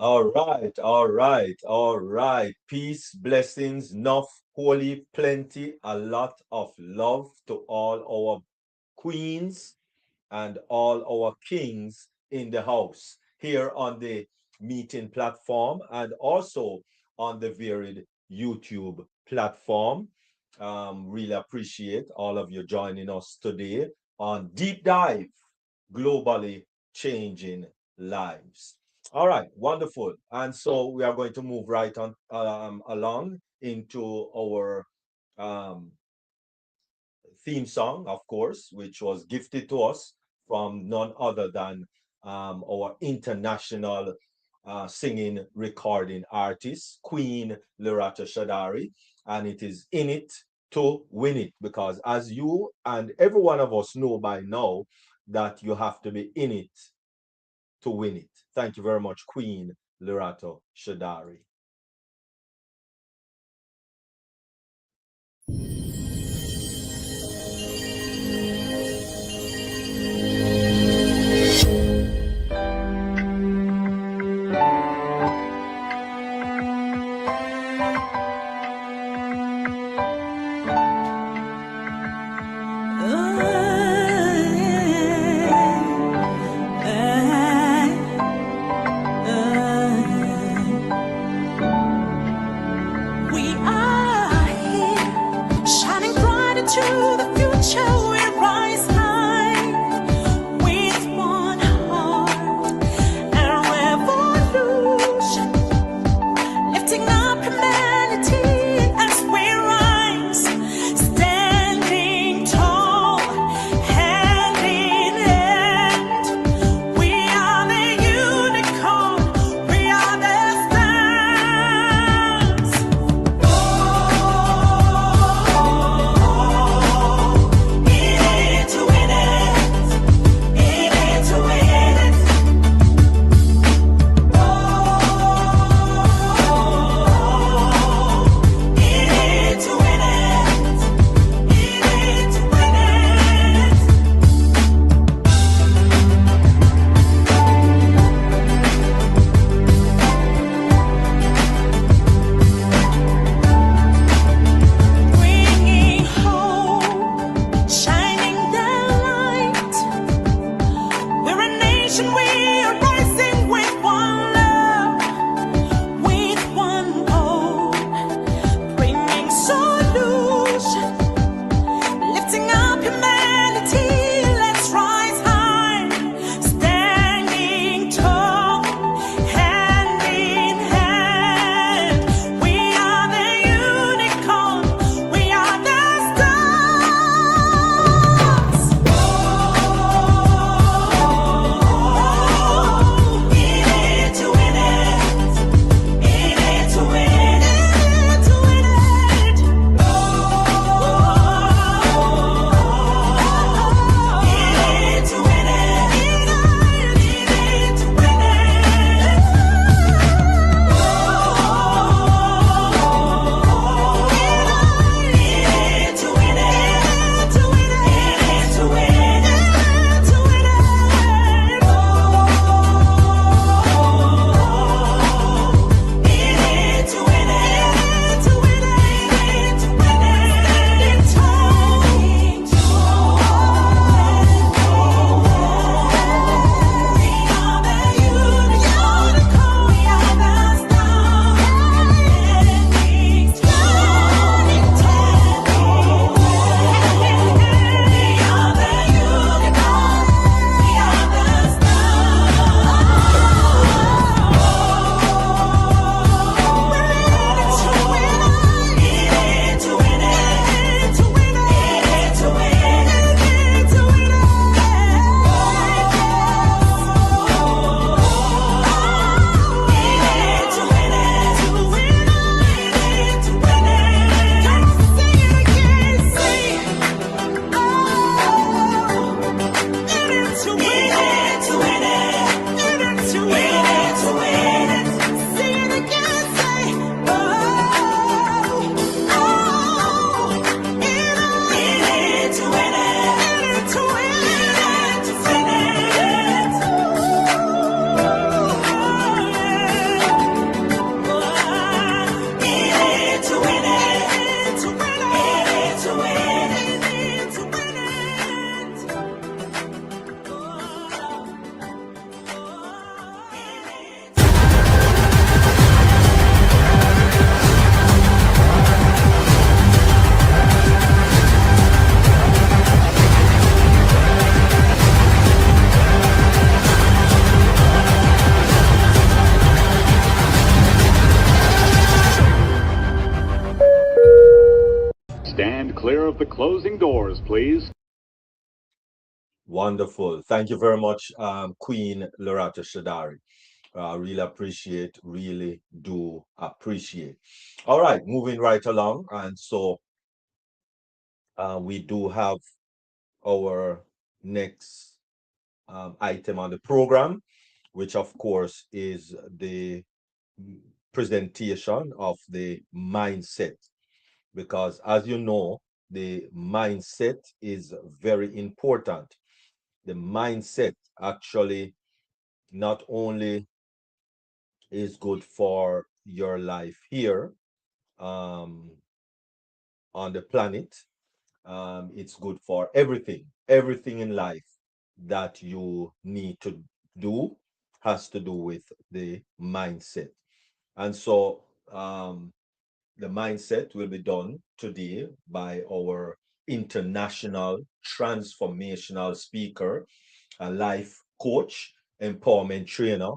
All right. Peace, blessings, enough, holy, plenty, a lot of love to all our queens and all our kings in the house here on the meeting platform and also on the varied YouTube platform. Really appreciate all of you joining us today on Deep Dive Globally Changing Lives. All right, wonderful. And so we are going to move right on along into our um, theme song, of course, which was gifted to us from none other than our international singing recording artist, Queen Loretta Shadari. And it is In It to Win It, because as you and every one of us know by now, that you have to be in it to win it. Thank you very much, Queen Loretta Shadari. We are here, shining bright into the future. We rise high with one heart and revolution, lifting up humanity as we rise, standing tall, hand in hand. We are the unicorn, we are the stars. Bringing hope, shining the light. We're a nation, we are rising with one love, with one hope, bringing solution, lifting up humanity. Let's rise high, standing tall, hand in hand. We are the unicorn, we are the stars. the closing doors, please. Wonderful. Thank you very much, Queen Loretta Shadari. Really appreciate, really do appreciate. All right, moving right along. And so we do have our next item on the program, which of course is the presentation of the mindset. Because as you know, the mindset is very important. The mindset actually not only is good for your life here um, on the planet, it's good for everything. Everything in life that you need to do has to do with the mindset. And so the mindset will be done today by our international transformational speaker, a life coach, empowerment trainer,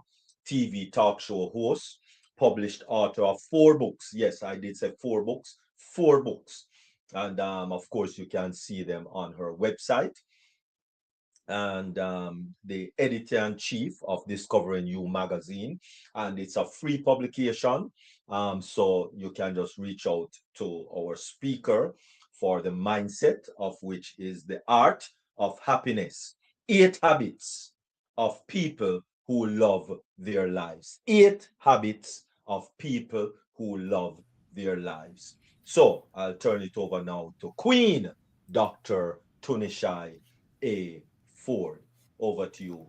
TV talk show host, published author of 4 books. Yes, I did say 4 books, 4 books. And of course, you can see them on her website, and the editor-in-chief of Discovering You magazine, and it's a free publication. So you can just reach out to our speaker for the mindset, of which is the art of happiness. 8 habits of people who love their lives. 8 habits of people who love their lives. So I'll turn it over now to Queen Dr. Tunishai A. Ford. Over to you.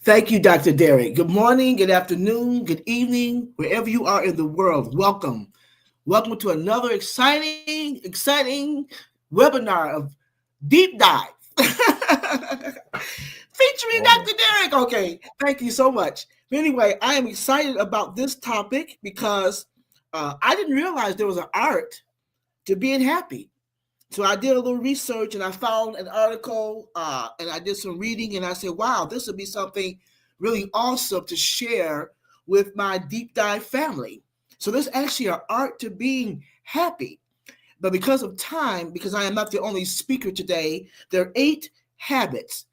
Thank you, Dr. Derek. Good morning, good afternoon, good evening, wherever you are in the world. Welcome. Welcome to another exciting webinar of Deep Dive featuring Dr. Derek. Okay, thank you so much. Anyway, I am excited about this topic because I didn't realize there was an art to being happy. So I did a little research and I found an article and I did some reading and I said, wow, this would be something really awesome to share with my deep dive family. So there's actually an art to being happy. But because of time, because I am not the only speaker today, there are 8 habits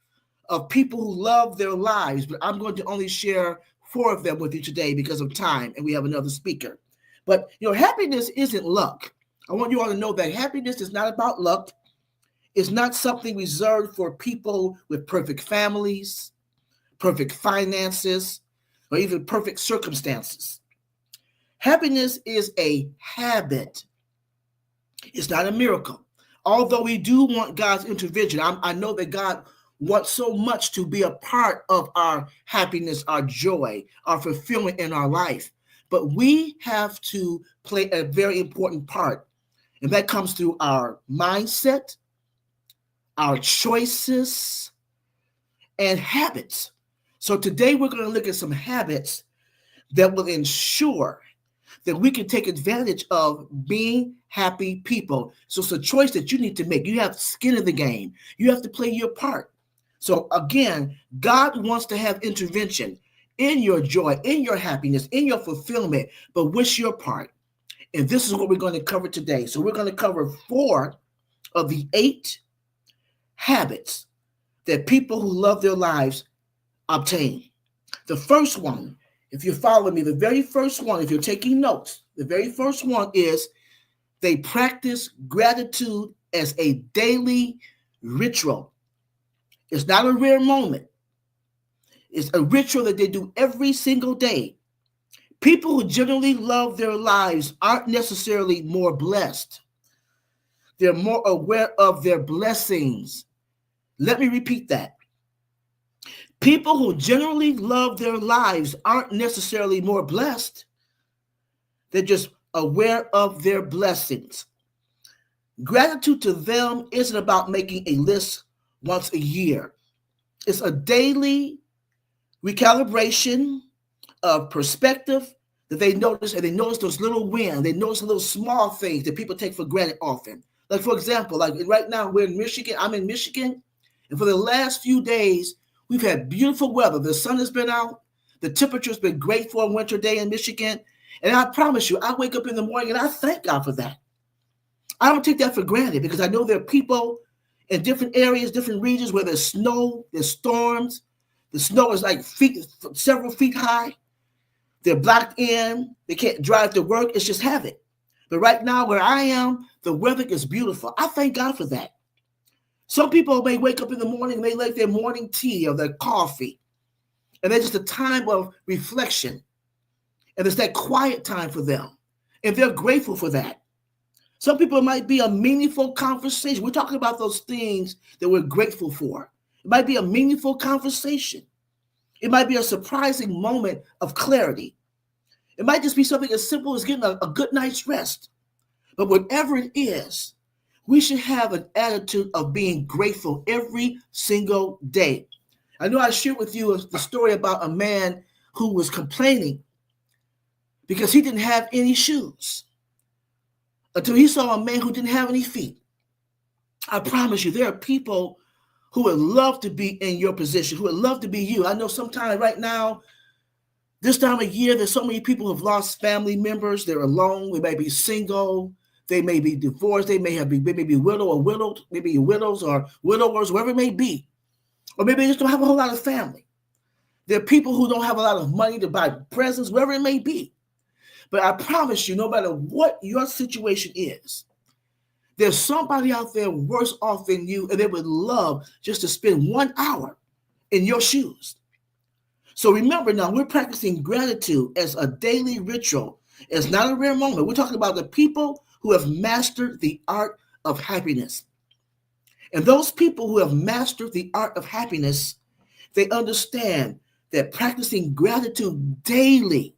of people who love their lives, but I'm going to only share 4 of them with you today because of time, and we have another speaker. But, happiness isn't luck. I want you all to know that happiness is not about luck. It's not something reserved for people with perfect families, perfect finances, or even perfect circumstances. Happiness is a habit. It's not a miracle. Although we do want God's intervention, I know that God wants so much to be a part of our happiness, our joy, our fulfillment in our life. But we have to play a very important part. And that comes through our mindset, our choices, and habits. So today we're going to look at some habits that will ensure that we can take advantage of being happy people. So it's a choice that you need to make. You have skin in the game. You have to play your part. So again, God wants to have intervention in your joy, in your happiness, in your fulfillment, but what's your part? And this is what we're going to cover today. So we're going to cover 4 of the 8 habits that people who love their lives obtain. The first one, if you're following me, the very first one, if you're taking notes, the very first one is they practice gratitude as a daily ritual. It's not a rare moment. It's a ritual that they do every single day. People who generally love their lives aren't necessarily more blessed. They're more aware of their blessings. Let me repeat that. People who generally love their lives aren't necessarily more blessed. They're just aware of their blessings. Gratitude to them isn't about making a list once a year. It's a daily recalibration of perspective that they notice, and they notice those little wins. They notice the little small things that people take for granted often. Like, for example, like right now we're in Michigan. I'm in Michigan. And for the last few days, we've had beautiful weather. The sun has been out. The temperature's been great for a winter day in Michigan. And I promise you, I wake up in the morning and I thank God for that. I don't take that for granted because I know there are people in different areas, different regions where there's snow, there's storms. The snow is like several feet high. They're blocked in. They can't drive to work. It's just havoc. But right now where I am, the weather is beautiful. I thank God for that. Some people may wake up in the morning and they like their morning tea or their coffee. And it's just a time of reflection. And it's that quiet time for them. And they're grateful for that. Some people, it might be a meaningful conversation. We're talking about those things that we're grateful for. It might be a meaningful conversation. It might be a surprising moment of clarity. It might just be something as simple as getting a good night's rest. But whatever it is, we should have an attitude of being grateful every single day. I know I shared with you the story about a man who was complaining because he didn't have any shoes until he saw a man who didn't have any feet. I promise you, there are people who would love to be in your position, who would love to be you. I know sometimes right now, this time of year, there's so many people who have lost family members. They're alone. They may be single. They may be divorced. They may be widow or widowed, maybe widows or widowers, whoever it may be. Or maybe they just don't have a whole lot of family. There are people who don't have a lot of money to buy presents, wherever it may be. But I promise you, no matter what your situation is, there's somebody out there worse off than you, and they would love just to spend 1 hour in your shoes. So remember now, we're practicing gratitude as a daily ritual. It's not a rare moment. We're talking about the people who have mastered the art of happiness. And those people who have mastered the art of happiness, they understand that practicing gratitude daily,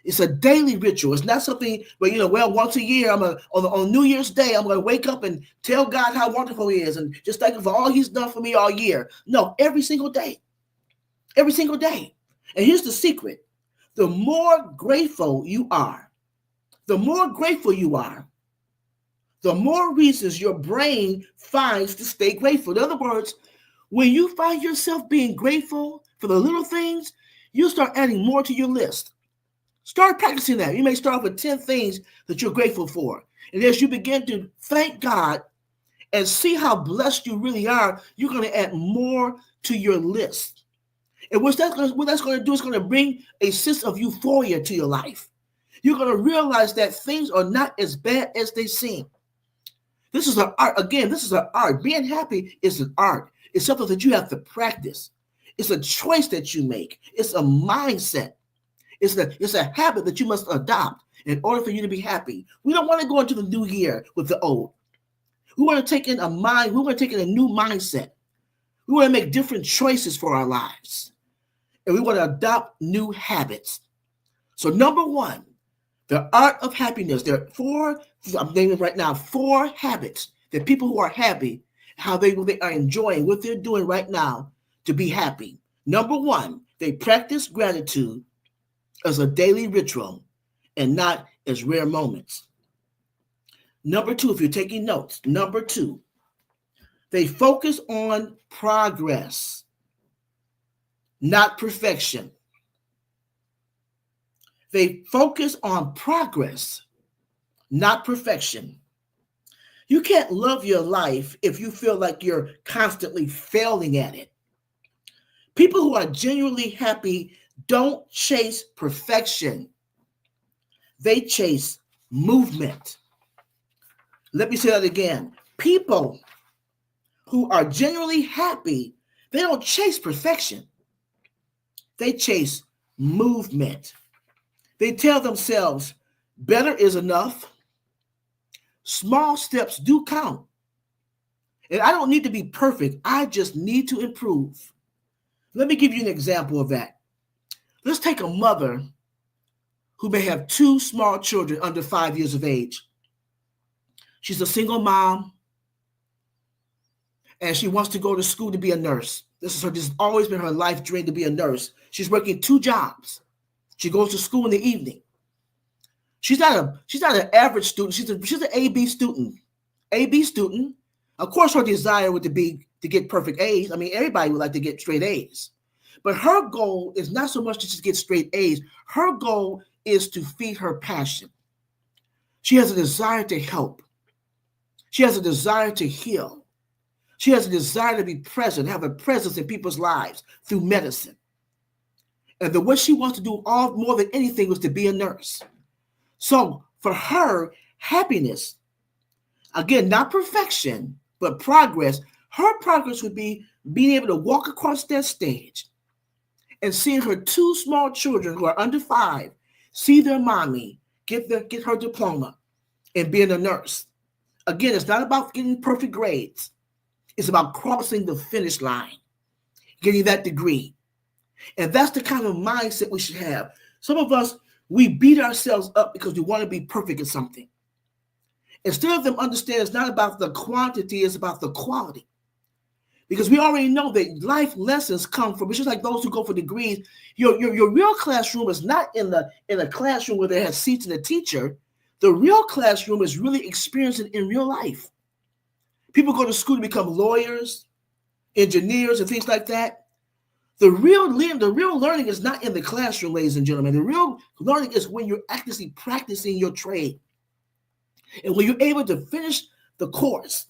it's a daily ritual. It's not something where, once a year, on New Year's Day, I'm going to wake up and tell God how wonderful he is and just thank him for all he's done for me all year. No, every single day. Every single day. And here's the secret. The more grateful you are, the more reasons your brain finds to stay grateful. In other words, when you find yourself being grateful for the little things, you start adding more to your list. Start practicing that. You may start off with 10 things that you're grateful for. And as you begin to thank God and see how blessed you really are, you're going to add more to your list. And what that's going to do is going to bring a sense of euphoria to your life. You're going to realize that things are not as bad as they seem. This is an art. Again, this is an art. Being happy is an art. It's something that you have to practice. It's a choice that you make. It's a mindset. It's a habit that you must adopt in order for you to be happy. We don't want to go into the new year with the old. We want to take in a new mindset. We want to make different choices for our lives. And we want to adopt new habits. So number one, the art of happiness. There are 4, I'm naming right now, 4 habits that people who are happy, how they are enjoying what they're doing right now to be happy. Number one, they practice gratitude as a daily ritual and not as rare moments. Number 2, if you're taking notes, number 2, they focus on progress, not perfection. They focus on progress, not perfection. You can't love your life if you feel like you're constantly failing at it. People who are genuinely happy don't chase perfection. They chase movement. Let me say that again. People who are genuinely happy, they don't chase perfection. They chase movement. They tell themselves, better is enough. Small steps do count. And I don't need to be perfect. I just need to improve. Let me give you an example of that. Let's take a mother who may have 2 small children under 5 years of age. She's a single mom, and she wants to go to school to be a nurse. This has always been her life dream, to be a nurse. She's working 2 jobs. She goes to school in the evening. She's not an average student. She's an AB student. AB student. Of course, her desire would be to get perfect A's. I mean, everybody would like to get straight A's. But her goal is not so much to just get straight A's. Her goal is to feed her passion. She has a desire to help. She has a desire to heal. She has a desire to be present, have a presence in people's lives through medicine. And what she wants to do more than anything was to be a nurse. So for her, happiness, again, not perfection, but progress, her progress would be being able to walk across that stage and seeing her two small children who are under 5 see their mommy get her diploma and being a nurse. Again, it's not about getting perfect grades. It's about crossing the finish line, getting that degree. And that's the kind of mindset we should have. Some of us, we beat ourselves up because we want to be perfect at something. Instead of them understand it's not about the quantity, it's about the quality. Because we already know that life lessons come from, it's just like those who go for degrees. Your real classroom is not in a classroom where they have seats and a teacher. The real classroom is really experiencing in real life. People go to school to become lawyers, engineers, and things like that. The real learning is not in the classroom, ladies and gentlemen. The real learning is when you're actively practicing your trade. And when you're able to finish the course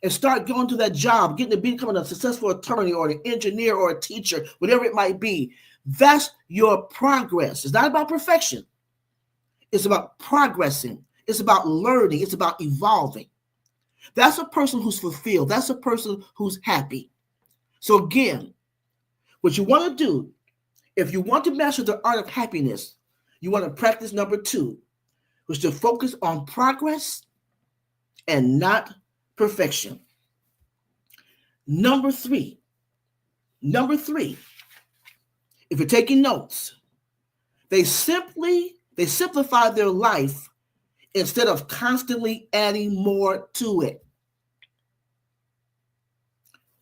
and start going to that job, becoming a successful attorney or an engineer or a teacher, whatever it might be, that's your progress. It's not about perfection. It's about progressing. It's about learning. It's about evolving. That's a person who's fulfilled. That's a person who's happy. So again, what you want to do, if you want to master the art of happiness, you want to practice number 2, which is to focus on progress and not perfection. Number three, if you're taking notes, they simplify their life instead of constantly adding more to it.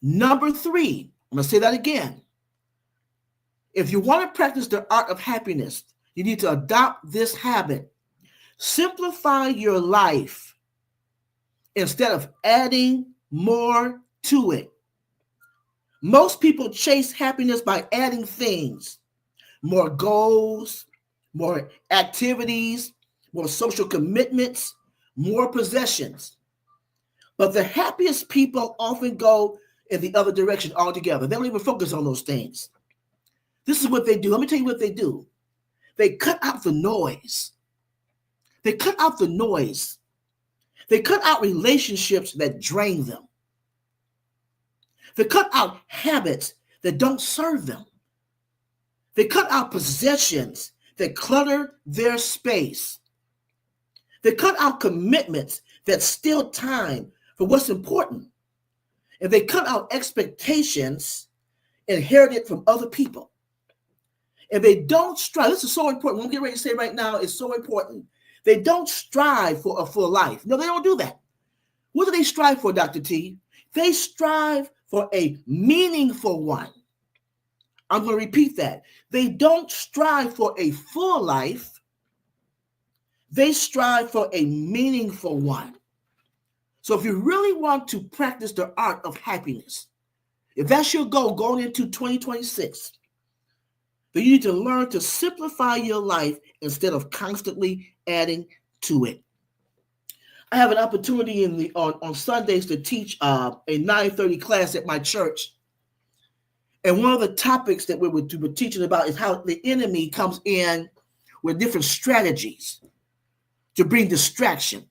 Number 3, I'm going to say that again. If you want to practice the art of happiness, you need to adopt this habit. Simplify your life instead of adding more to it. Most people chase happiness by adding things, more goals, more activities, more social commitments, more possessions. But the happiest people often go in the other direction altogether. They don't even focus on those things. This is what they do. Let me tell you what they do. They cut out the noise. They cut out the noise. They cut out relationships that drain them. They cut out habits that don't serve them. They cut out possessions that clutter their space. They cut out commitments that steal time for what's important. And they cut out expectations inherited from other people. And they don't strive. This is so important. What I'm getting ready to say right now is so important. They don't strive for a full life. No, they don't do that. What do they strive for, Dr. T? They strive for a meaningful one. I'm going to repeat that. They don't strive for a full life. They strive for a meaningful one. So if you really want to practice the art of happiness, if that's your goal going into 2026, then you need to learn to simplify your life instead of constantly adding to it. I have an opportunity on Sundays to teach a 9:30 class at my church. And one of the topics that we were teaching about is how the enemy comes in with different strategies to bring distraction.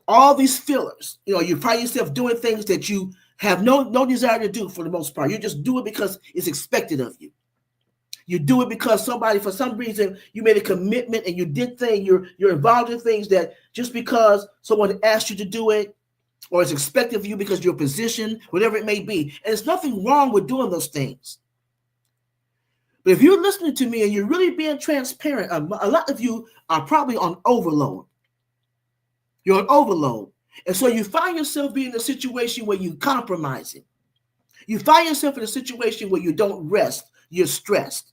All these fillers, you find yourself doing things that you have no desire to do for the most part. You just do it because it's expected of you. You do it because somebody, for some reason, you made a commitment and you did things. You're involved in things that just because someone asked you to do it or it's expected of you because your position, whatever it may be. And there's nothing wrong with doing those things. But if you're listening to me and you're really being transparent, a lot of you are probably on overload. You're on overload. And so you find yourself being in a situation where you compromise it. You find yourself in a situation where you don't rest. You're stressed.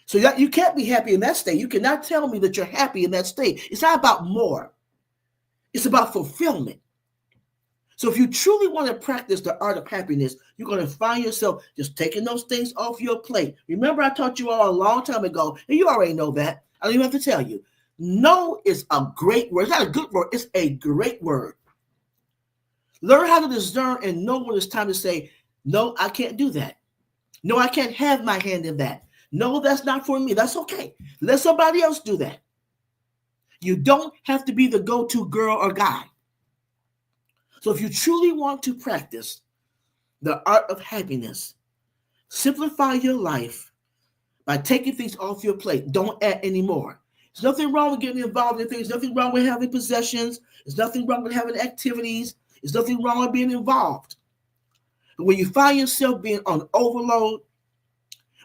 So you can't be happy in that state. You cannot tell me that you're happy in that state. It's not about more. It's about fulfillment. So if you truly want to practice the art of happiness, you're going to find yourself just taking those things off your plate. Remember, I taught you all a long time ago, and you already know that. I don't even have to tell you. No is a great word. It's not a good word. It's a great word. Learn how to discern and know when it's time to say, no, I can't do that. No, I can't have my hand in that. No, that's not for me. That's okay. Let somebody else do that. You don't have to be the go-to girl or guy. So if you truly want to practice the art of happiness, simplify your life by taking things off your plate. Don't add anymore. There's nothing wrong with getting involved in things. There's nothing wrong with having possessions. There's nothing wrong with having activities. There's nothing wrong with being involved. But when you find yourself being on overload,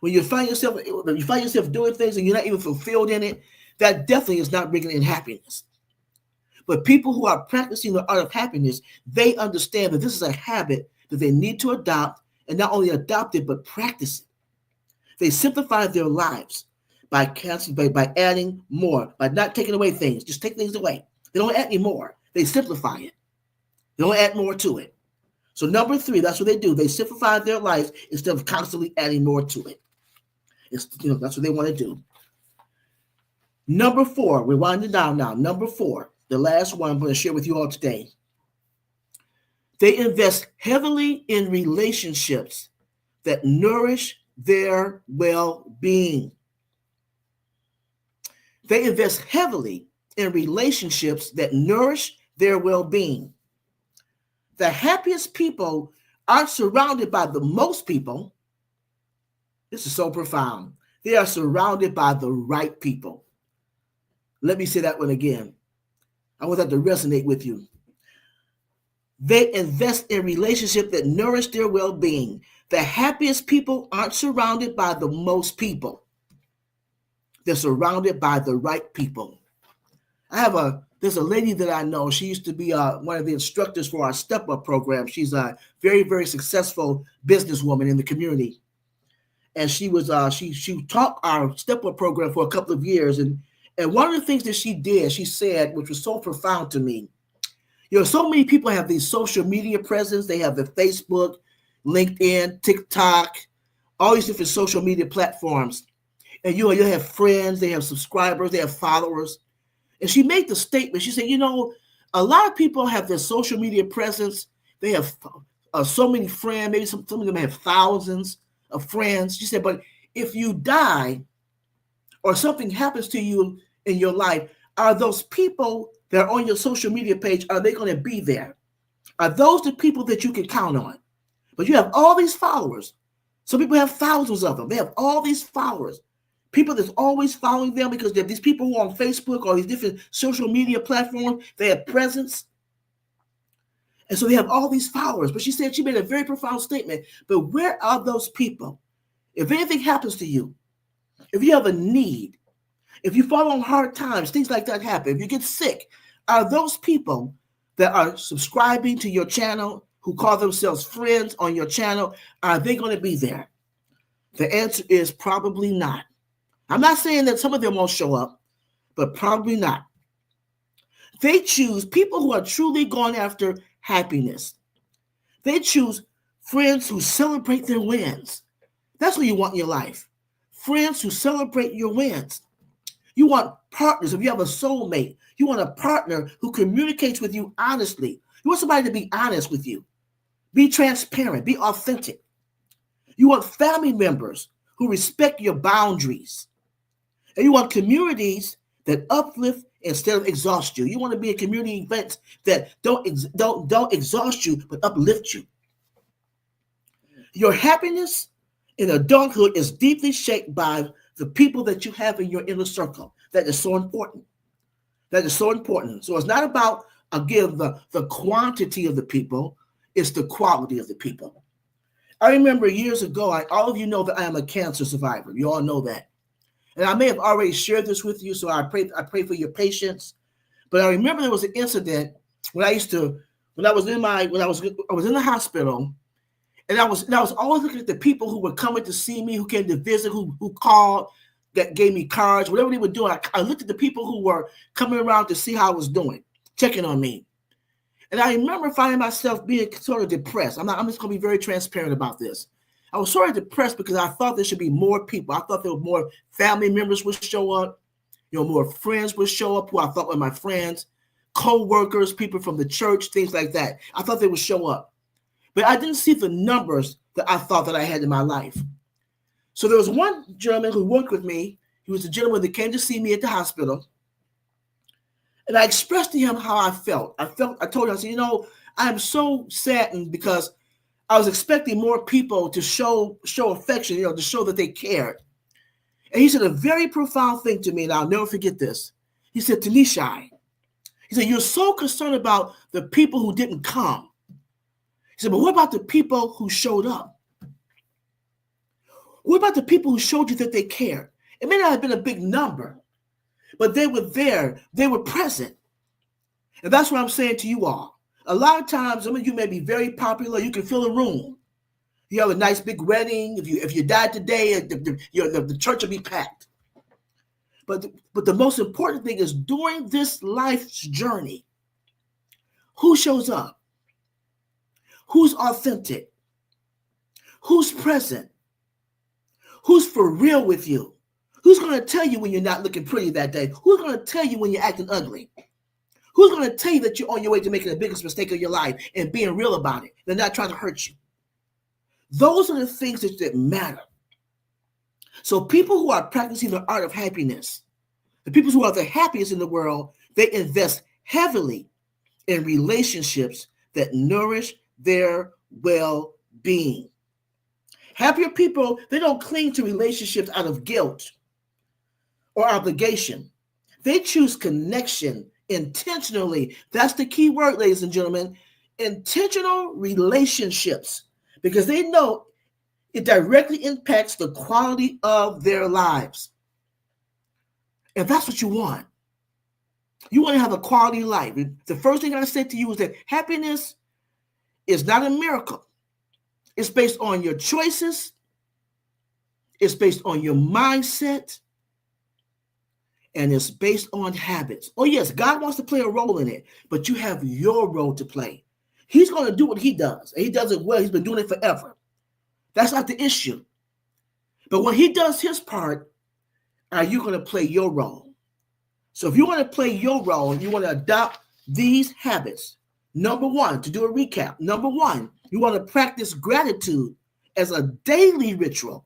when you find yourself doing things and you're not even fulfilled in it, that definitely is not bringing in happiness. But people who are practicing the art of happiness, they understand that this is a habit that they need to adopt, and not only adopt it, but practice it. They simplify their lives by adding more, by not taking away things. Just take things away. They don't add any more. They simplify it. They don't add more to it. So number 3, that's what they do. They simplify their lives instead of constantly adding more to it. That's what they want to do. Number 4, we're winding down now. Number 4, the last one I'm going to share with you all today. They invest heavily in relationships that nourish their well-being. They invest heavily in relationships that nourish their well-being. The happiest people aren't surrounded by the most people. This is so profound. They are surrounded by the right people. Let me say that one again. I want that to resonate with you. They invest in relationships that nourish their well-being. The happiest people aren't surrounded by the most people. They're surrounded by the right people. There's a lady that I know. She used to be one of the instructors for our Step Up program. She's a very, very successful businesswoman in the community. And she taught our Step Up program for a couple of years. And one of the things that she said, which was so profound to me, so many people have these social media presence. They have the Facebook, LinkedIn, TikTok, all these different social media platforms. And you have friends, they have subscribers, they have followers. And she made the statement, she said, a lot of people have their social media presence. They have so many friends, maybe some of them have thousands of friends. She said, but if you die or something happens to you in your life, are those people that are on your social media page, are they going to be there? Are those the people that you can count on? But you have all these followers. Some people have thousands of them. They have all these followers. People that's always following them because they have these people who are on Facebook or these different social media platforms. They have presence. And so they have all these followers. But she said, she made a very profound statement. But where are those people? If anything happens to you, if you have a need, if you fall on hard times, things like that happen, if you get sick, are those people that are subscribing to your channel, who call themselves friends on your channel, are they going to be there? The answer is probably not. I'm not saying that some of them won't show up, but probably not. They choose people who are truly going after happiness. They choose friends who celebrate their wins. That's what you want in your life. Friends who celebrate your wins. You want partners. If you have a soulmate, you want a partner who communicates with you honestly. You want somebody to be honest with you. Be transparent. Be authentic. You want family members who respect your boundaries. And you want communities that uplift instead of exhaust you. You want to be in community events that don't exhaust you, but uplift you. Your happiness in adulthood is deeply shaped by the people that you have in your inner circle. That is so important. That is so important. So it's not about, again, the quantity of the people. It's the quality of the people. I remember years ago, all of you know that I am a cancer survivor. You all know that. And I may have already shared this with you, so I pray for your patience. But I remember there was an incident when I was in the hospital, and I was always looking at the people who were coming to see me, who came to visit, who called, that gave me cards, whatever they were doing. I looked at the people who were coming around to see how I was doing, checking on me. And I remember finding myself being sort of depressed. I'm just going to be very transparent about this. I was sort of depressed because I thought there should be more people. I thought there were more family members would show up. More friends would show up who I thought were my friends, co-workers, people from the church, things like that. I thought they would show up. But I didn't see the numbers that I thought that I had in my life. So there was one gentleman who worked with me. He was the gentleman that came to see me at the hospital. And I expressed to him how I felt. I told him, I said, I am so saddened because I was expecting more people to show affection, to show that they cared. And he said a very profound thing to me, and I'll never forget this. He said, Tunishai, he said, you're so concerned about the people who didn't come. He said, but what about the people who showed up? What about the people who showed you that they cared? It may not have been a big number, but they were there. They were present. And that's what I'm saying to you all. A lot of times, some of you may be very popular. You can fill a room. You have a nice big wedding. If you died today, the church will be packed. But the most important thing is during this life's journey, who shows up? Who's authentic? Who's present? Who's for real with you? Who's going to tell you when you're not looking pretty that day? Who's going to tell you when you're acting ugly? Who's going to tell you that you're on your way to making the biggest mistake of your life and being real about it? They're not trying to hurt you. Those are the things that matter. So people who are practicing the art of happiness, the people who are the happiest in the world, they invest heavily in relationships that nourish their well-being. Happier people, they don't cling to relationships out of guilt or obligation. They choose connection intentionally. That's the key word, ladies and gentlemen. Intentional relationships, because they know it directly impacts the quality of their lives. And that's what you want. You want to have a quality life. The first thing I say to you is that happiness is not a miracle. It's based on your choices. It's based on your mindset. And it's based on habits. Oh, yes, God wants to play a role in it, but you have your role to play. He's going to do what he does. And he does it well. He's been doing it forever. That's not the issue. But when he does his part, are you going to play your role? So if you want to play your role and you want to adopt these habits, number one, to do a recap, number one, you want to practice gratitude as a daily ritual,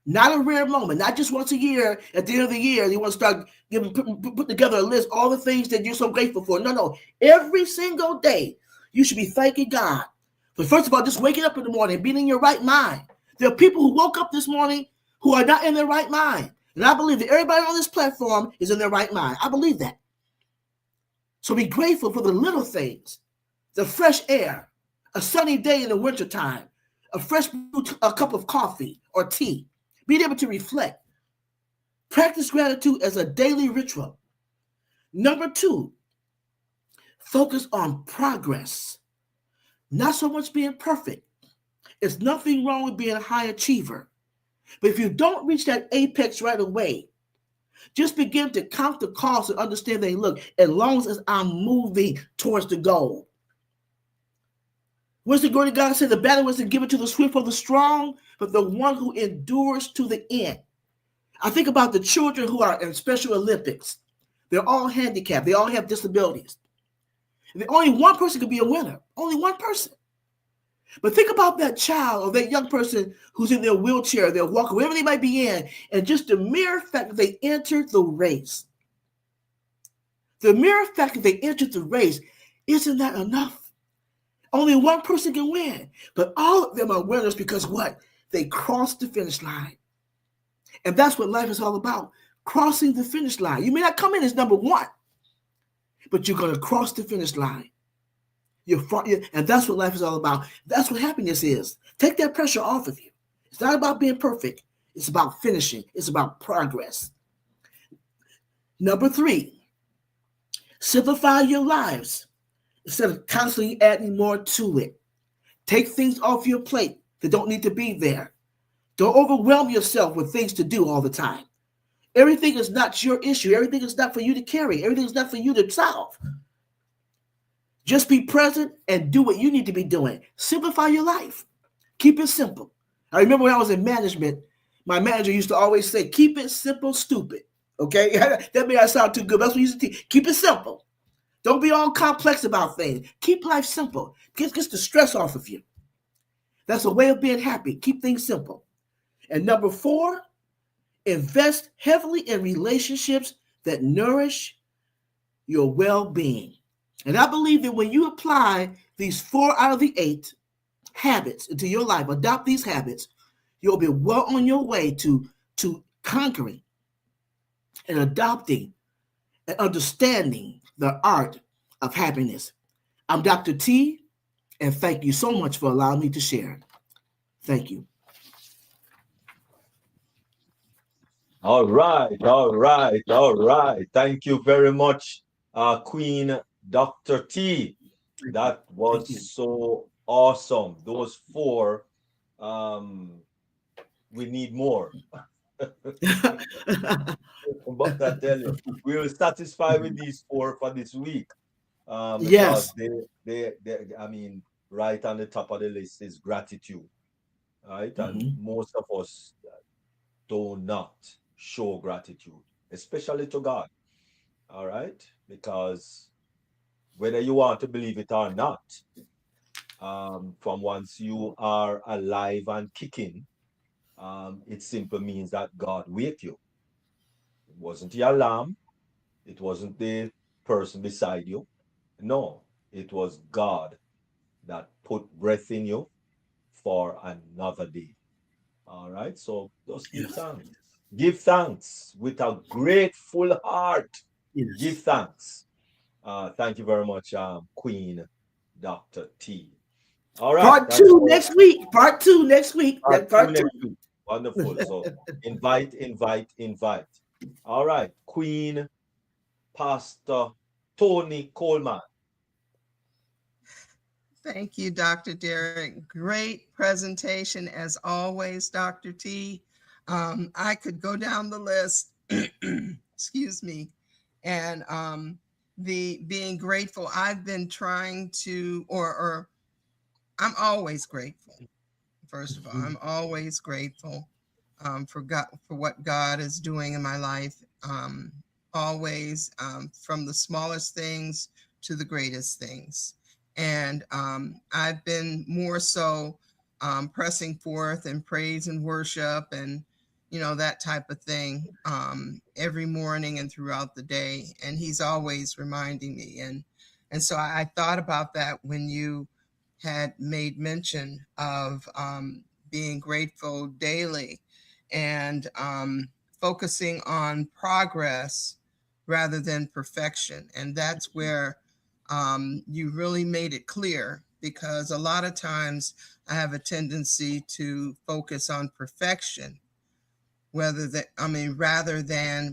not a rare moment, not just once a year. At the end of the year, you want to start put together a list, all the things that you're so grateful for. No. Every single day, you should be thanking God. But first of all, just waking up in the morning, being in your right mind. There are people who woke up this morning who are not in their right mind. And I believe that everybody on this platform is in their right mind. I believe that. So be grateful for the little things, the fresh air, a sunny day in the wintertime, a cup of coffee or tea. Being able to reflect. Practice gratitude as a daily ritual. Number two, focus on progress. Not so much being perfect. There's nothing wrong with being a high achiever. But if you don't reach that apex right away, just begin to count the cost and understand that, look, as long as I'm moving towards the goal. What's the glory of God say? The battle wasn't given to the swift or the strong, but the one who endures to the end. I think about the children who are in Special Olympics. They're all handicapped. They all have disabilities. And only one person could be a winner. Only one person. But think about that child or that young person who's in their wheelchair, their walker, wherever they might be in, and just the mere fact that they entered the race. The mere fact that they entered the race, isn't that enough? Only one person can win, but all of them are winners because what? They crossed the finish line. And that's what life is all about, crossing the finish line. You may not come in as number one, but you're going to cross the finish line. And that's what life is all about. That's what happiness is. Take that pressure off of you. It's not about being perfect. It's about finishing. It's about progress. Number three, simplify your lives instead of constantly adding more to it. Take things off your plate that don't need to be there. Don't overwhelm yourself with things to do all the time. Everything is not your issue. Everything is not for you to carry. Everything is not for you to solve. Just be present and do what you need to be doing. Simplify your life. Keep it simple. I remember when I was in management, my manager used to always say, keep it simple, stupid. Okay, that may not sound too good. That's what you used to teach. Keep it simple. Don't be all complex about things. Keep life simple. Get the stress off of you. That's a way of being happy. Keep things simple. And number 4, invest heavily in relationships that nourish your well-being. And I believe that when you apply these 4 out of the 8 habits into your life, adopt these habits, you'll be well on your way to conquering and adopting and understanding the art of happiness. I'm Dr. T, and thank you so much for allowing me to share. Thank you. All right, all right, all right. Thank you very much, Queen Dr. T. That Thank was you. so awesome. Those 4, we need more. But I tell you, we will satisfy with these 4 for this week. Because Yes. I mean, right on the top of the list is gratitude, right? And Mhm. most of us do not show gratitude, especially to God, all right? Because whether you want to believe it or not, from once you are alive and kicking, it simply means that God wake you. It wasn't the alarm, it wasn't the person beside you. No, it was God that put breath in you for another day. All right. So just give Yes. thanks. Give thanks with a grateful heart. Give Yes. thanks. Thank you very much, Queen Dr. T. All right. Part That's two our next week. Part 2 next week. part That two part 2. next week. Wonderful. So invite, invite, invite. All right. Queen Pastor Tony Coleman. Thank you, Dr. Derek. Great presentation as always, Dr. T. I could go down the list, excuse me, and the being grateful. I've been trying to, or I'm always grateful. First of all, I'm always grateful for God, for what God is doing in my life. Always, from the smallest things to the greatest things. And I've been more so pressing forth in praise and worship and, that type of thing every morning and throughout the day. And he's always reminding me. And so I thought about that when you had made mention of being grateful daily and focusing on progress rather than perfection. And that's where you really made it clear, because a lot of times I have a tendency to focus on perfection rather than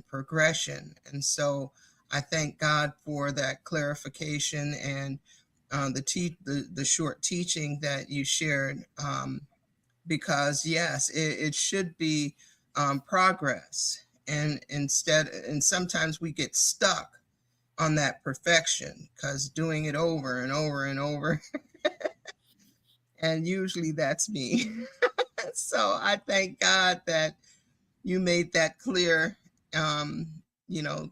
progression. And so I thank God for that clarification and the short teaching that you shared, because yes, it should be progress, and sometimes we get stuck on that perfection because doing it over and over and over, and usually that's me. So I thank God that you made that clear, um, you know,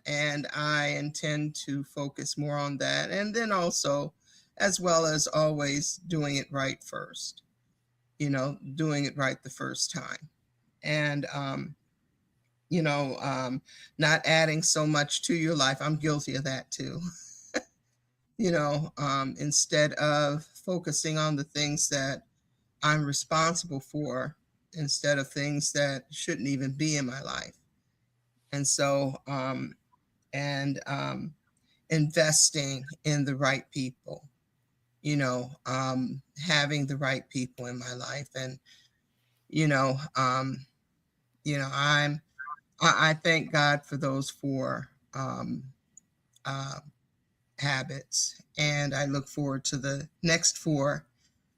and I intend to focus more on that. And then also, as well as always, doing it right first, doing it right the first time. And, not adding so much to your life. I'm guilty of that too. Instead of focusing on the things that I'm responsible for, instead of things that shouldn't even be in my life. And so, and investing in the right people, having the right people in my life. And, you know, um, I thank God for those 4 uh, habits, and I look forward to the next 4.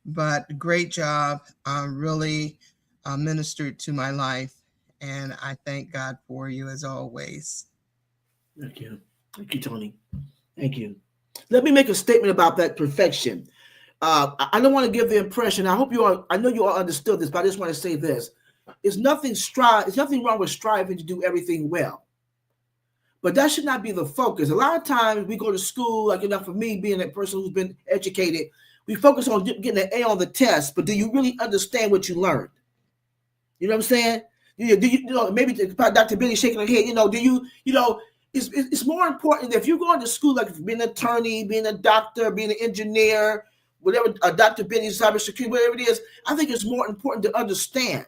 But great job, really ministered to my life, and I thank God for you as always. Thank you. Thank you, Tony. Thank you. Let me make a statement about that perfection. I don't want to give the impression. I hope you all. I know you all understood this, but I just want to say this. It's nothing wrong with striving to do everything well. But that should not be the focus. A lot of times we go to school, like for me, being a person who's been educated, we focus on getting an A on the test, but do you really understand what you learned? You know what I'm saying? Maybe Dr. Benny shaking her head, it's more important that if you're going to school, like being an attorney, being a doctor, being an engineer, whatever, Dr. Benny, cybersecurity, whatever it is, I think it's more important to understand.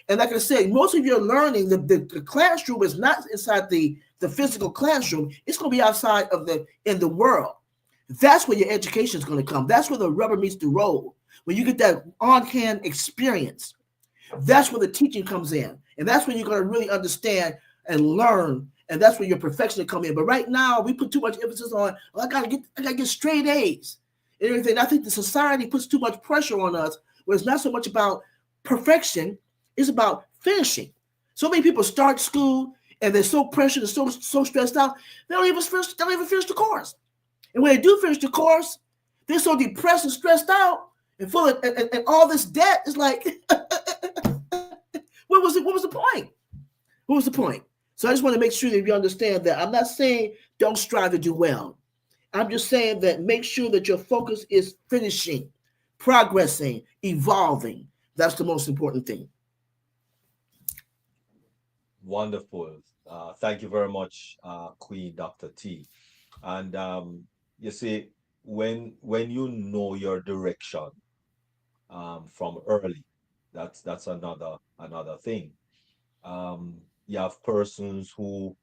And like I said, most of your learning, the classroom is not inside the physical classroom. It's going to be outside in the world. That's where your education is going to come. That's where the rubber meets the road. When you get that on-hand experience, that's where the teaching comes in. And that's when you're going to really understand and learn. And that's where your perfection will come in. But right now, we put too much emphasis on, I gotta get straight A's and everything. I think the society puts too much pressure on us, where it's not so much about perfection, it's about finishing. So many people start school and they're so pressured and so stressed out, they don't even finish the course. And when they do finish the course, they're so depressed and stressed out and full of and all this debt. Is like, what was the point? What was the point? So I just want to make sure that you understand that I'm not saying don't strive to do well. I'm just saying that make sure that your focus is finishing, progressing, evolving. That's the most important thing. Wonderful. Thank you very much, Queen Dr. T. And you see, when you know your direction from early, that's another thing. You have persons who,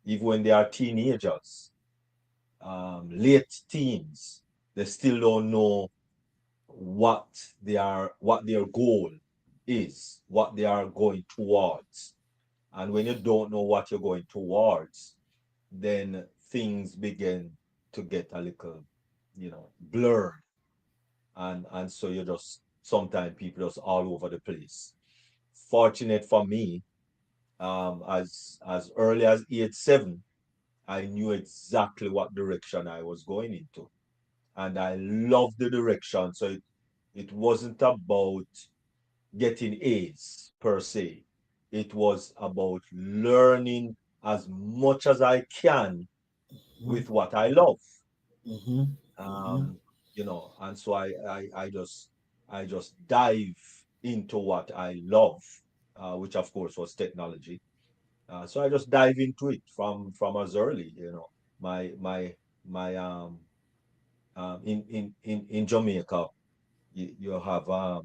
even when they are teenagers, late teens, they still don't know what what their goal is, what they are going towards. And when you don't know what you're going towards, then things begin to get a little, blurred. And so you just sometimes people just all over the place. Fortunate for me, as early as age 7, I knew exactly what direction I was going into. And I loved the direction. So it wasn't about getting A's per se. It was about learning as much as I can Mm-hmm. with what I love. Mm-hmm. Mm-hmm. Um, and so I just dive into what I love, which of course was technology. So I just dive into it from as early, my in Jamaica, you have what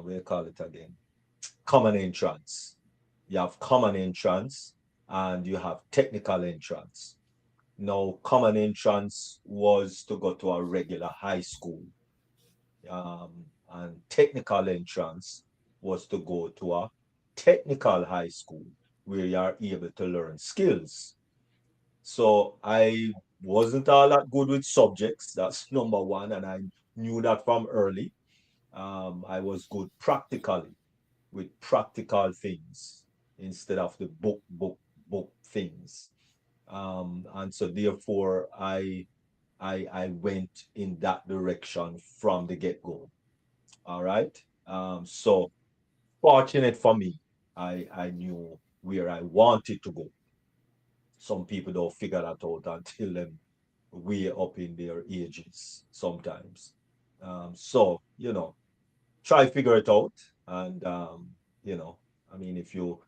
do you call it again? Common entrance. You have common entrance and you have technical entrance. Now, common entrance was to go to a regular high school, and technical entrance was to go to a technical high school where you are able to learn skills. So I wasn't all that good with subjects. That's number one, and I knew that from early. I was good practically with practical things instead of the book things. And so therefore I went in that direction from the get-go. All right. So fortunate for me, I knew where I wanted to go. Some people don't figure that out until them way up in their ages sometimes. So, try figure it out. And you know, I mean, if you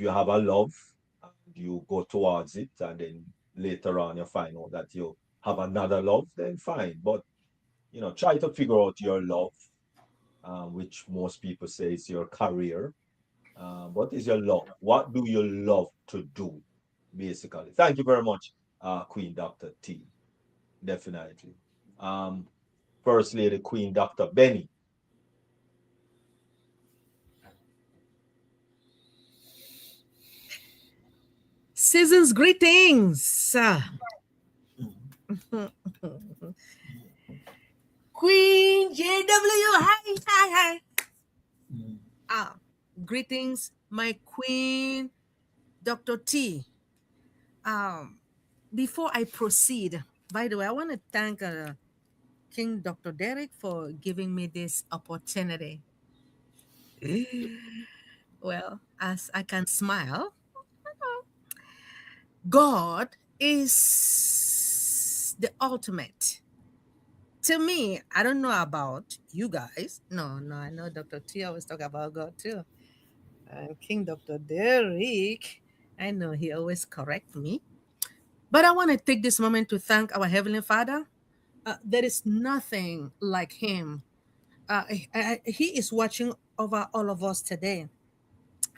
have a love and you go towards it, and then later on you find out that you have another love, then fine. But try to figure out your love, which most people say is your career. What is your love? What do you love to do, basically? Thank you very much, Queen Dr. T. Definitely. Um, First Lady Queen Dr. Benny. Season's greetings. Queen JW, hi, hi, hi. Ah, greetings, my queen, Dr. T. Um, Before I proceed, by the way, I want to thank King Dr. Derek for giving me this opportunity. Well, as I can smile, God is the ultimate. To me, I don't know about you guys. No, no, I know Dr. T always talk about God too. And King Dr. Derek, I know he always correct me. But I want to take this moment to thank our Heavenly Father. There is nothing like him. He is watching over all of us today.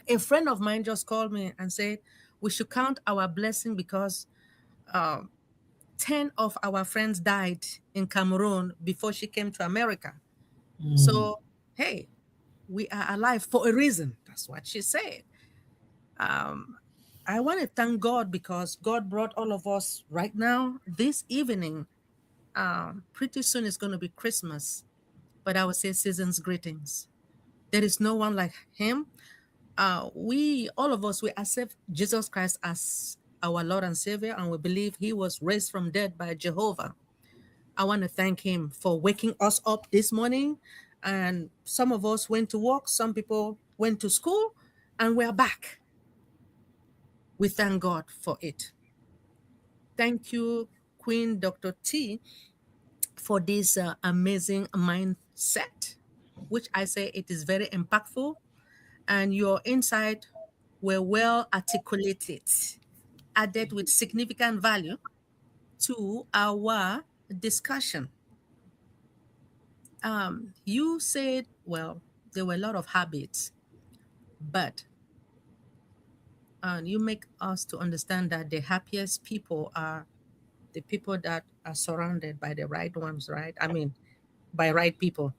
A friend of mine just called me and said we should count our blessing because uh, 10 of our friends died in Cameroon before she came to America. So, hey, we are alive for a reason. That's what she said. Um, I want to thank God because God brought all of us right now, this evening. Pretty soon it's going to be Christmas, but I would say season's greetings. There is no one like him. We, all of us, we accept Jesus Christ as our Lord and Savior, and we believe he was raised from dead by Jehovah. I want to thank him for waking us up this morning. And some of us went to work, some people went to school, and we're back. We thank God for it. Thank you, Queen Dr. T, for this amazing mindset, which I say it is very impactful, and your insight were well articulated, added with significant value to our discussion. You said, well, there were a lot of habits, but you make us to understand that the happiest people are the people that are surrounded by the right ones, right? I mean, by right people.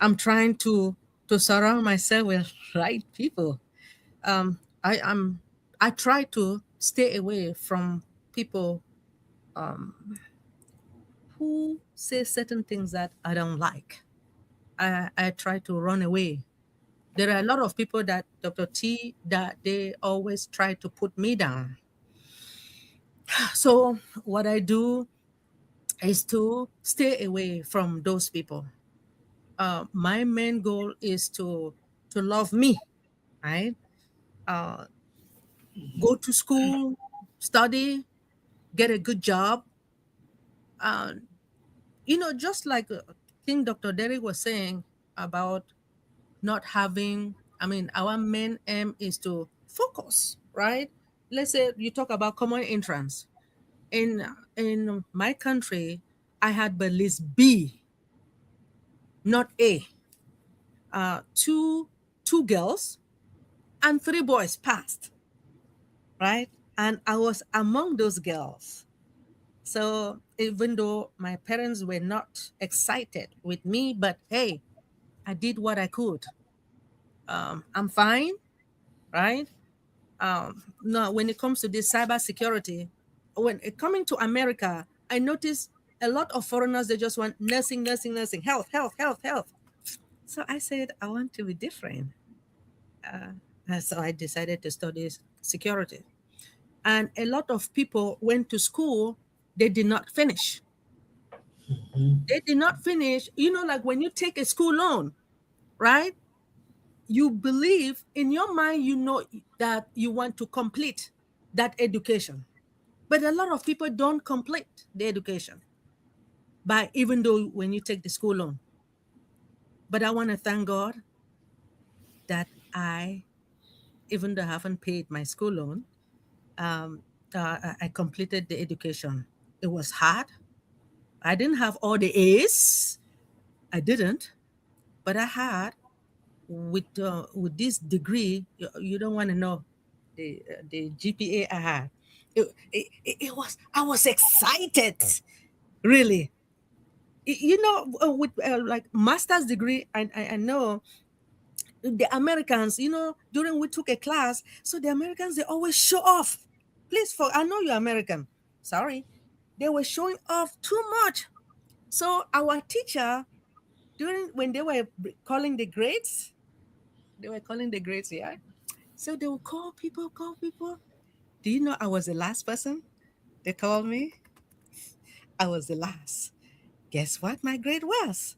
I'm trying to surround myself with right people. I I try to stay away from people who say certain things that I don't like. I try to run away. There are a lot of people that Dr. T that they always try to put me down. So what I do is to stay away from those people. My main goal is to love me, right? Uh, Go to school, study, get a good job. Uh, just like King Dr. Derek was saying about not having, I mean, our main aim is to focus, right? Let's say you talk about common entrance. In my country, I had but list B, not A. Two girls and three boys passed, right? And I was among those girls. So even though my parents were not excited with me, but hey, I did what I could. I'm fine, right? No, when it comes to this cyber security, when it coming to America, I noticed a lot of foreigners they just want nursing, nursing, nursing, health, health, health, health. So I said I want to be different. And so I decided to study security. And a lot of people went to school, they did not finish. They did not finish. Like when you take a school loan, right? You believe in your mind, that you want to complete that education. But a lot of people don't complete the education by even though when you take the school loan. But I want to thank God that even though I haven't paid my school loan, um, I completed the education. It was hard. I didn't have all the A's. I didn't, but I had with this degree. You don't want to know the GPA I had. It was I was excited, really. With like master's degree, I know the Americans. During we took a class, so the Americans they always show off. Please, for I know you're American. Sorry, they were showing off too much. So our teacher during when they were calling the grades, they were calling the grades, yeah. So they would call people, call people. Do you know I was the last person? They called me. I was the last. Guess what my grade was?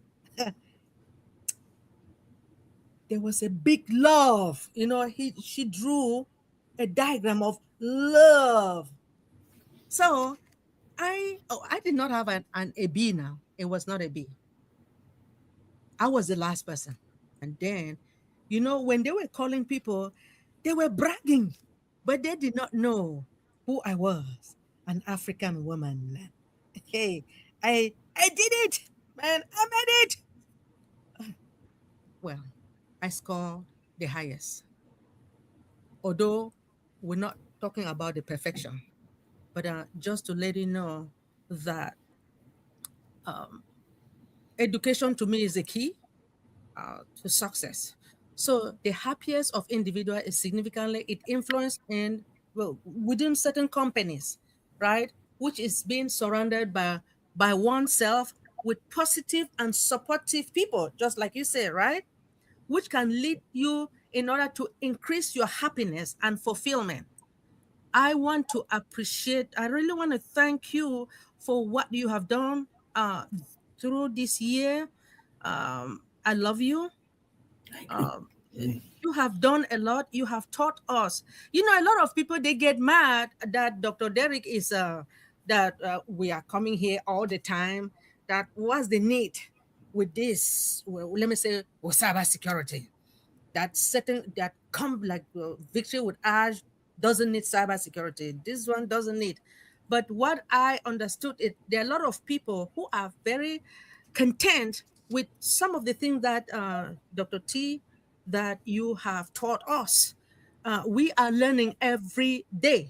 there was a big love. She drew a diagram of love. So I did not have an a B now. It was not a B. I was the last person. And then, when they were calling people, they were bragging, but they did not know who I was, an African woman. Hey, I did it, man. I made it. Well, I scored the highest. Although we're not talking about the perfection, but just to let you know that education to me is the key to success. So the happiest of individual is significantly it influence in well within certain companies, right? Which is being surrounded by oneself with positive and supportive people, just like you say, right? Which can lead you in order to increase your happiness and fulfillment. I really want to thank you for what you have done through this year. I love you. Thank you. um, you have done a lot. You have taught us. A lot of people they get mad that Dr. Derek is that we are coming here all the time. That was the need with this. Well, let me say, with cyber security. That certain that come like Victory with Ash doesn't need cyber security. This one doesn't need. But what I understood it, there are a lot of people who are very content with some of the things that Dr. T that you have taught us. We are learning every day.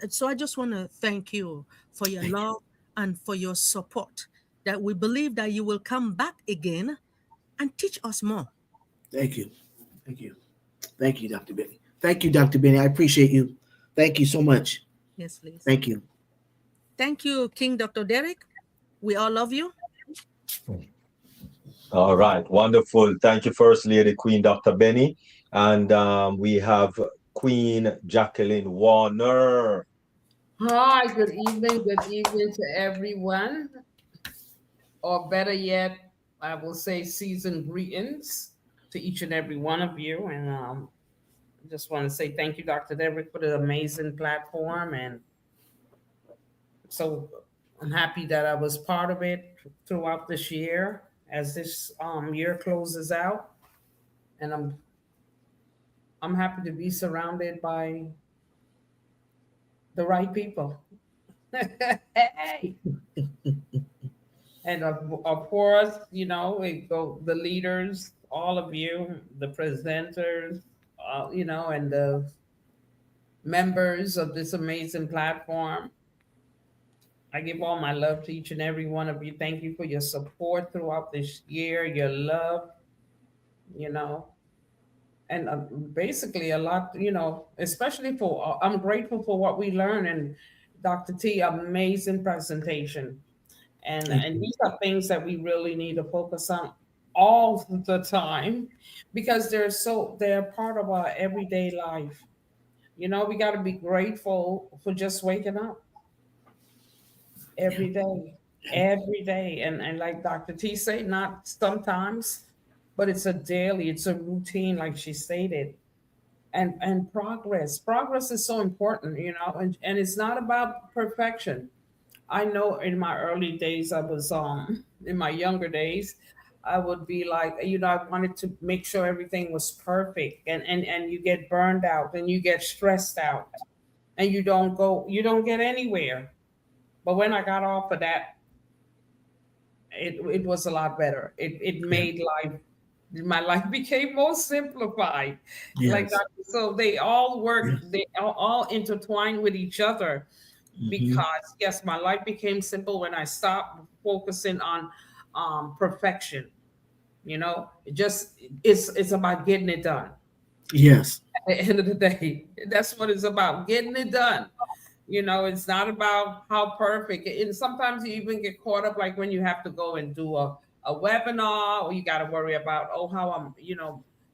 So I just want to thank you for your Thank you. love and for your support. That we believe that you will come back again and teach us more. Thank you. Thank you. Thank you, Dr. Benny. Thank you, Dr. Benny. I appreciate you. Thank you so much. Yes, please. Thank you. Thank you, King Dr. Derek. We all love you. All right, wonderful. Thank you, First Lady Queen Dr. Benny. And we have Queen Jacqueline Warner. Hi, good evening to everyone. Or better yet, I will say season greetings to each and every one of you. And I just want to say thank you, Dr. Debrick, for the amazing platform. And so I'm happy that I was part of it throughout this year as this year closes out. And I'm happy to be surrounded by the right people. Hey. And of course, we go the leaders, all of you, the presenters, and the members of this amazing platform. I give all my love to each and every one of you. Thank you for your support throughout this year, your love, you know, and basically a lot, especially I'm grateful for what we learned. And Dr. T, amazing presentation. Thank And you. these are things that we really need to focus on all the time because they're part of our everyday life. We got to be grateful for just waking up Yeah. every day, every day. And like Dr. T said, not sometimes, but it's a daily, it's a routine, like she stated. And progress is so important, and it's not about perfection. I know in my early days, I was in my younger days, I would be like, I wanted to make sure everything was perfect, and you get burned out and you get stressed out and you don't get anywhere. But when I got off of that, it was a lot better. It Yeah. made my life became more simplified. Like Yes. so they all work, Yes. they all intertwine with each other Hmm. because yes, my life became simple when I stopped focusing on perfection. It just it's about getting it done. Yes. At the end of the day, that's what it's about, getting it done. It's not about how perfect. And sometimes you even get caught up, like when you have to go and do a webinar, or you got to worry about, oh, how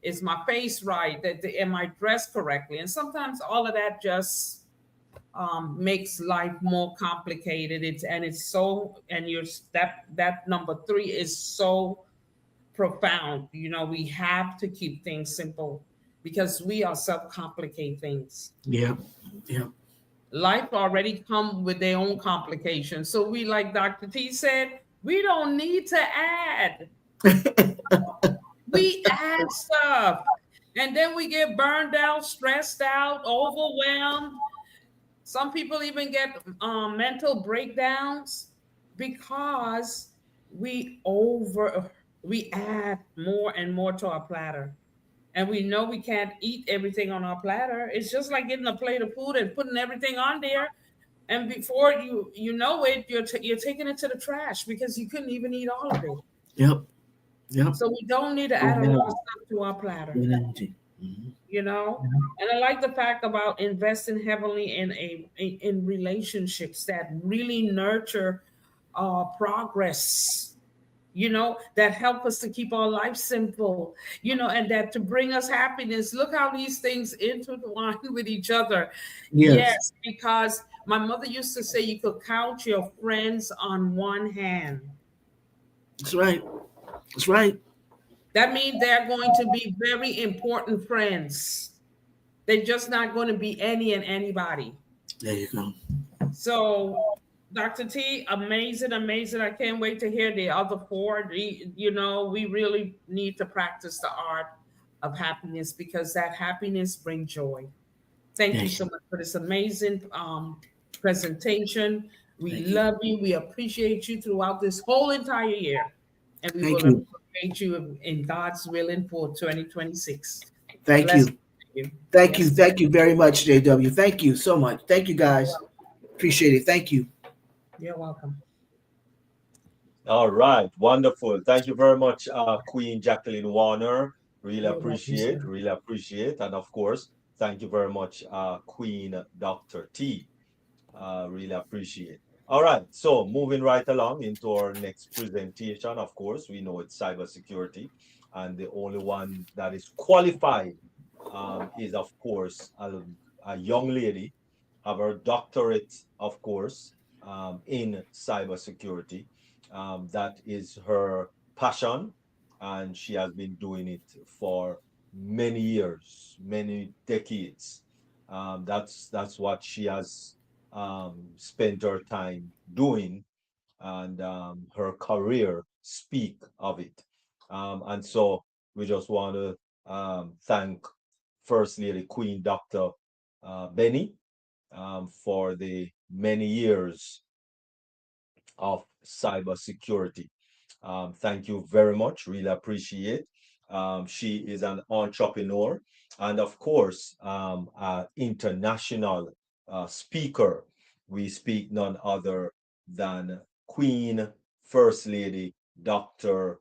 is my face right? Am I dressed correctly? And sometimes all of that just makes life more complicated. It's and it's so and your step that number three is so profound. You know, we have to keep things simple because we ourselves complicate things. Yeah. Yeah. Life already come with their own complications. So we, like Dr. T said, we don't need to add. We add stuff. And then we get burned out, stressed out, overwhelmed. Some people even get mental breakdowns because we over we add more and more to our platter, and we know we can't eat everything on our platter. It's just like getting a plate of food and putting everything on there, and before you know it, you're taking it to the trash because you couldn't even eat all of it. Yep. Yep. So we don't need to add a lot of stuff to our platter. You know, and I like the fact about investing heavily in relationships that really nurture progress, you know, that help us to keep our life simple, you know, and that to bring us happiness. Look how these things intertwine with each other. Yes. Yes, because my mother used to say you could count your friends on one hand. That's right. That's right. That means they're going to be very important friends. They're just not going to be any and anybody. There you go. So, Dr. T, amazing, amazing. I can't wait to hear the other four. You know, we really need to practice the art of happiness because that happiness brings joy. Thank you so much for this amazing presentation. We love you. We appreciate you throughout this whole entire year. And we Thank will you. appreciate you in God's willing for 2026. Thank Bless you. you. Thank you. Yes. Thank you very much, JW. Thank you so much. Thank you, guys. Appreciate it. Thank you. You're welcome. All right, wonderful. Thank you very much, Queen Jacqueline Warner. You're welcome, sir. Really appreciate. And of course, thank you very much, Queen Dr. T. Really appreciate. All right, so moving right along into our next presentation. Of course, we know it's cybersecurity, and the only one that is qualified is, of course, a young lady, have her doctorate, of course, in cybersecurity. That is her passion, and she has been doing it for many years, many decades. That's what she has spent her time doing, and her career speak of it. And so we just want to thank First Lady Queen Dr. Benny for the many years of cybersecurity. Thank you very much. Really appreciate. She is an entrepreneur and, of course, an international speaker. We speak none other than Queen First Lady Dr.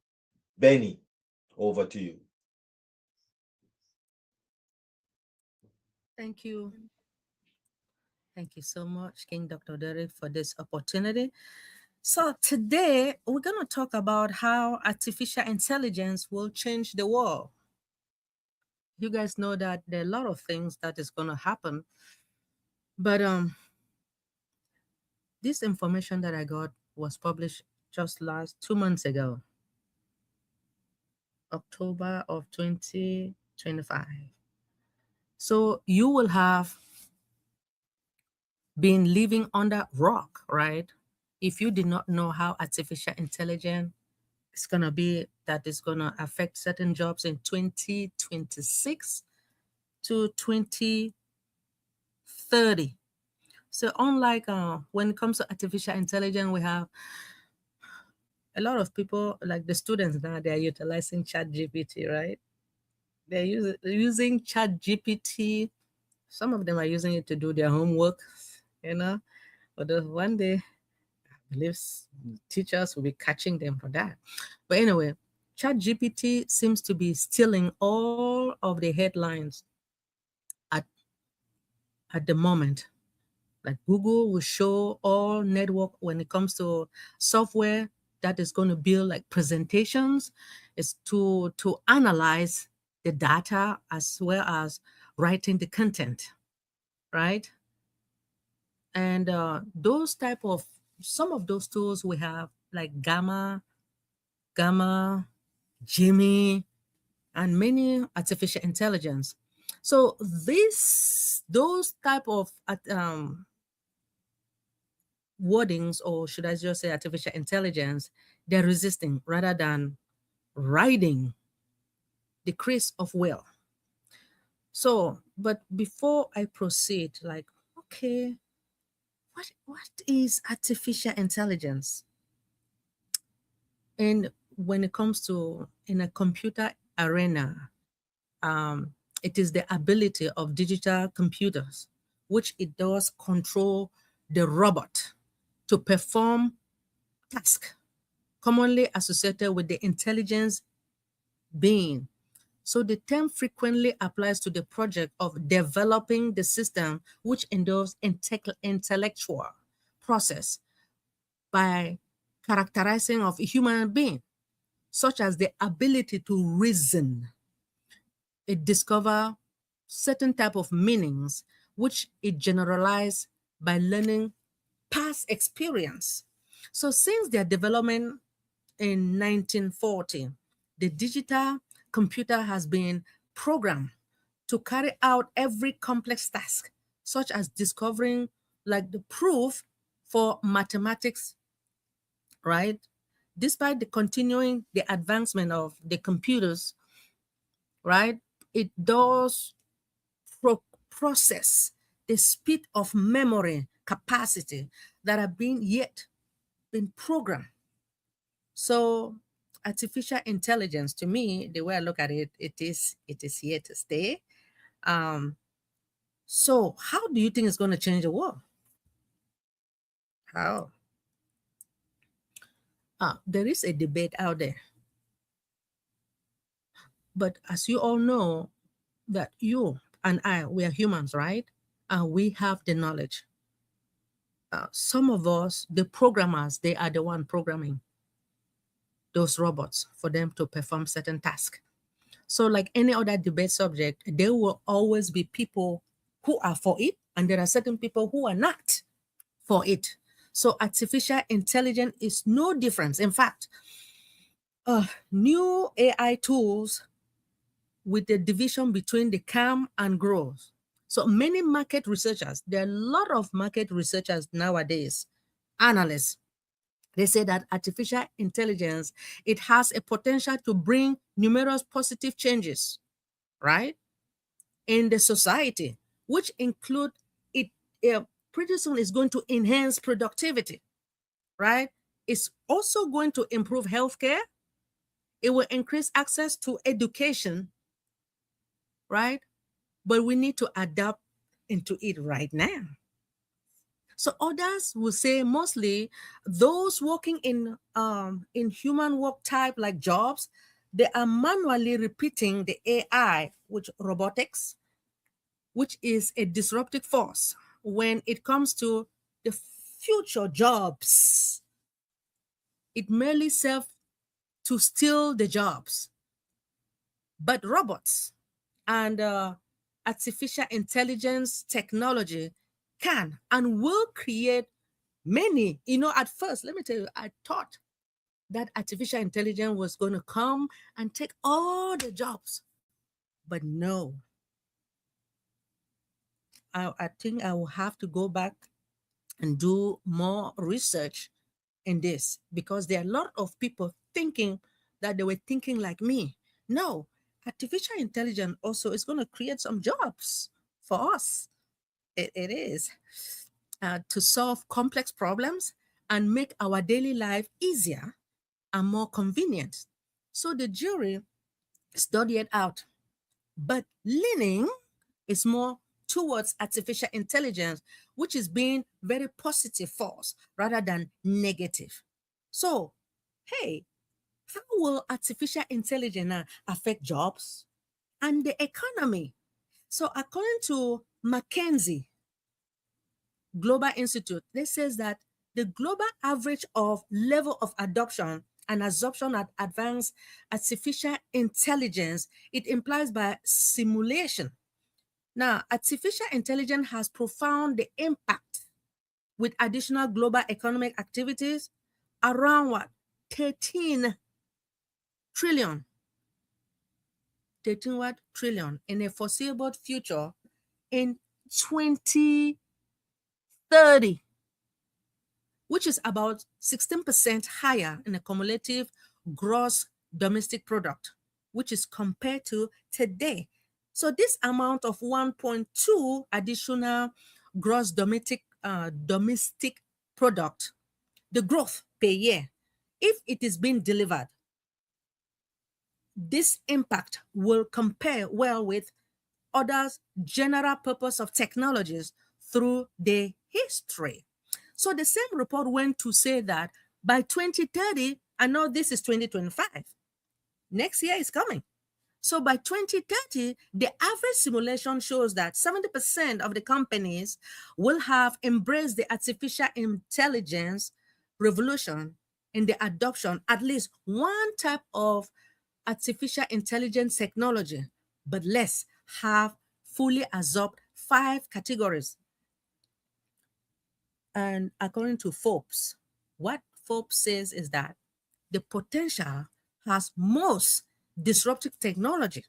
Benny. Over to you. Thank you. Thank you so much, King Dr. Derek, for this opportunity. So today we're going to talk about how artificial intelligence will change the world. You guys know that there are a lot of things that is going to happen, but this information that I got was published just last 2 months ago, October of 2025. So you will have been living under rock, right? If you did not know how artificial intelligence is going to be, that is going to affect certain jobs in 2026 to 2030. So unlike when it comes to artificial intelligence, we have a lot of people, like the students now, they're utilizing ChatGPT, right? They're using ChatGPT. Some of them are using it to do their homework, you know. But one day, I believe teachers will be catching them for that. But anyway, ChatGPT seems to be stealing all of the headlines at, at the moment. Like Google will show all network when it comes to software that is going to build like presentations, is to analyze the data as well as writing the content, right? And those type of some of those tools we have like Gamma Jimmy, and many artificial intelligence. So those type of wordings, or should I just say artificial intelligence, they're resisting rather than riding the crest of will. So, but before I proceed, like, okay, what is artificial intelligence? And when it comes to in a computer arena, um, it is the ability of digital computers, which it does control the robot to perform tasks commonly associated with the intelligence being. So the term frequently applies to the project of developing the system which involves intellectual process by characterizing of a human being, such as the ability to reason. It discover certain type of meanings, which it generalize by learning past experience. So since their development in 1940, the digital computer has been programmed to carry out every complex task, such as discovering like the proof for mathematics, right? Despite the continuing the advancement of the computers, right? It does process the speed of memory capacity that are being yet been programmed. So artificial intelligence, to me, the way I look at it, it is here to stay. Um, so how do you think it's going to change the world? How? There is a debate out there, but as you all know, that you and I, we are humans, right? And we have the knowledge. Some of us, the programmers, they are the one programming those robots for them to perform certain tasks. So like any other debate subject, there will always be people who are for it, and there are certain people who are not for it. So artificial intelligence is no difference. In fact, new AI tools with the division between the calm and growth. So many market researchers, there are a lot of market researchers nowadays, analysts, they say that artificial intelligence, it has a potential to bring numerous positive changes, right, in the society, which include it pretty soon is going to enhance productivity, right? It's also going to improve healthcare. It will increase access to education, right? But we need to adapt into it right now. So others will say mostly those working in human work type like jobs, they are manually repeating the AI, which robotics, which is a disruptive force when it comes to the future jobs. It merely serves to steal the jobs. But robots and artificial intelligence technology can and will create many. At first, let me tell you, I thought that artificial intelligence was going to come and take all the jobs. But no, I think I will have to go back and do more research in this, because there are a lot of people thinking that they were thinking like me. No, artificial intelligence also is going to create some jobs for us. It is to solve complex problems and make our daily life easier and more convenient. So the jury study it out, but leaning is more towards artificial intelligence, which is being very positive force rather than negative. So, hey, how will artificial intelligence affect jobs and the economy? So, according to McKinsey Global Institute, this says that the global average of level of adoption and absorption at advanced artificial intelligence, it implies by simulation. Now, artificial intelligence has profound the impact with additional global economic activities around what? 13 trillion 13 what trillion in a foreseeable future in 2030, which is about 16% higher in a cumulative gross domestic product, which is compared to today. So this amount of 1.2 additional gross domestic product, the growth per year, if it is being delivered, this impact will compare well with other general purpose of technologies through the history. So the same report went to say that by 2030, I know this is 2025, next year is coming. So by 2030, the average simulation shows that 70% of the companies will have embraced the artificial intelligence revolution in the adoption at least one type of artificial intelligence technology, but less have fully absorbed 5 categories. And according to Forbes, what Forbes says is that the potential has most disruptive technology.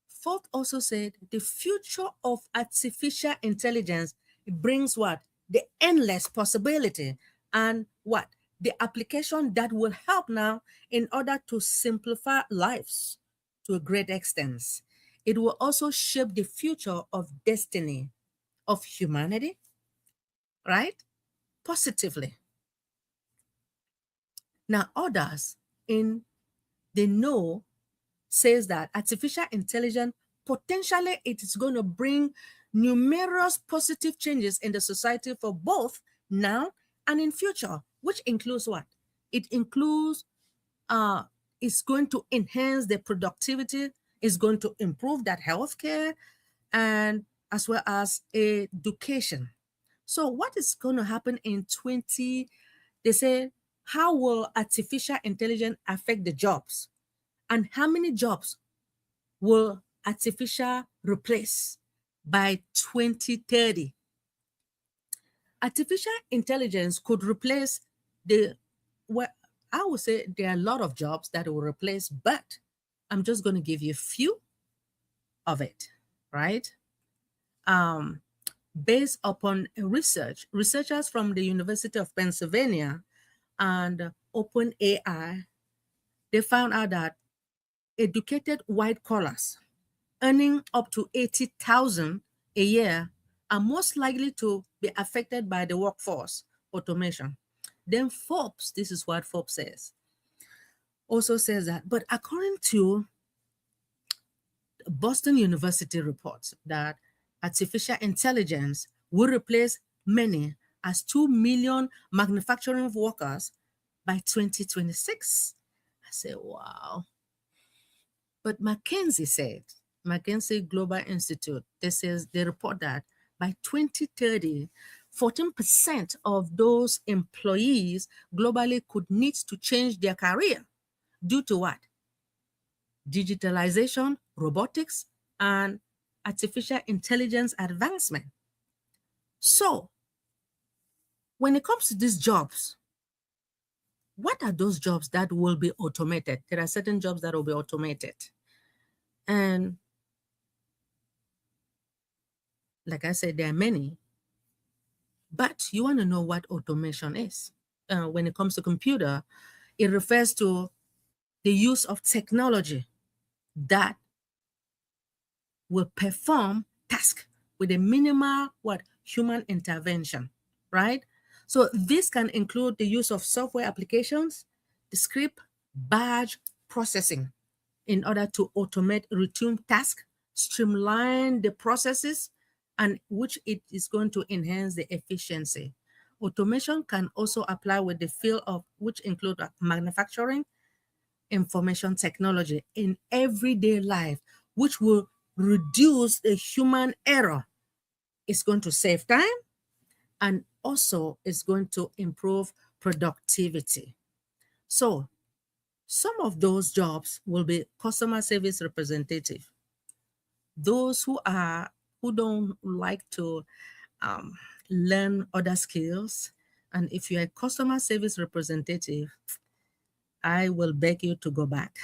Forbes also said the future of artificial intelligence brings what? The endless possibility and what? The application that will help now in order to simplify lives to a great extent. It will also shape the future of destiny of humanity, right? Positively. Now, others in the know says that artificial intelligence potentially it is going to bring numerous positive changes in the society for both now and in future, which includes what? It includes it's going to enhance the productivity, it's going to improve that healthcare, and as well as education. So what is going to happen in 20? They say, how will artificial intelligence affect the jobs? And how many jobs will artificial replace by 2030? Artificial intelligence could replace well, I would say there are a lot of jobs that it will replace, but I'm just going to give you a few of it, right? Based upon research, researchers from the University of Pennsylvania and OpenAI, they found out that educated white collars earning up to 80,000 a year are most likely to be affected by the workforce automation. Then Forbes, this is what Forbes says, also says that, but according to Boston University reports that artificial intelligence will replace many as 2 million manufacturing workers by 2026. I say, wow. But McKinsey Global Institute, they report that by 2030, 14% of those employees globally could need to change their career due to what? Digitalization, robotics, and artificial intelligence advancement. So, when it comes to these jobs, what are those jobs that will be automated? There are certain jobs that will be automated. And like I said, there are many. But you want to know what automation is. When it comes to computer, it refers to the use of technology that will perform tasks with a minimal human intervention, right? So this can include the use of software applications, the script, batch processing in order to automate routine tasks, streamline the processes, and which it is going to enhance the efficiency. Automation can also apply with the field of which include manufacturing, information technology in everyday life, which will reduce the human error. It's going to save time and also it's going to improve productivity. So some of those jobs will be customer service representative. Those who don't like to learn other skills, and if you're a customer service representative, I will beg you to go back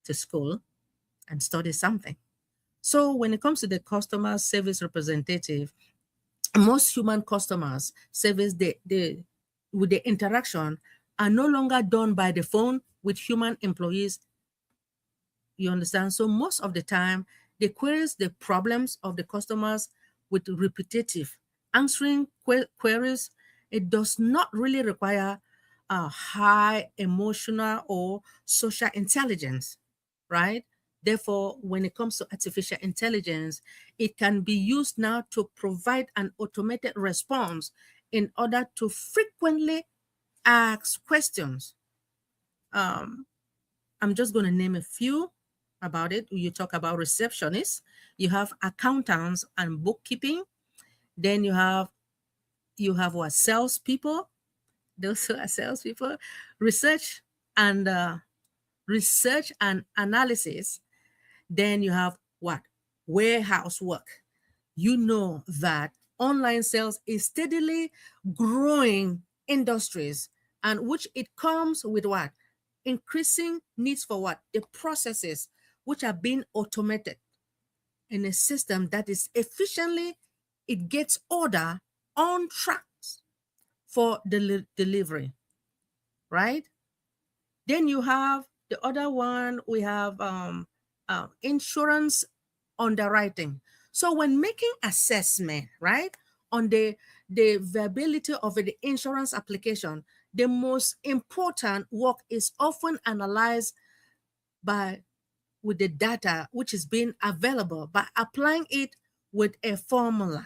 to school and study something. So when it comes to the customer service representative, most human customers service with the interaction are no longer done by the phone with human employees. You understand? So most of the time, they queries the problems of the customers with repetitive answering queries. It does not really require a high emotional or social intelligence, right? Therefore, when it comes to artificial intelligence, it can be used now to provide an automated response in order to frequently ask questions. I'm just going to name a few about it. You talk about receptionists, you have accountants and bookkeeping, then you have what, salespeople, those who are salespeople, research and research and analysis. Then you have what, warehouse work. You know that online sales is steadily growing industries, and which it comes with what, increasing needs for what, the processes which are being automated in a system that is efficiently, it gets order on tracks for delivery, right? Then you have the other one, we have insurance underwriting. So when making assessment, right, on the viability of the insurance application, the most important work is often analyzed by with the data which is being available by applying it with a formula.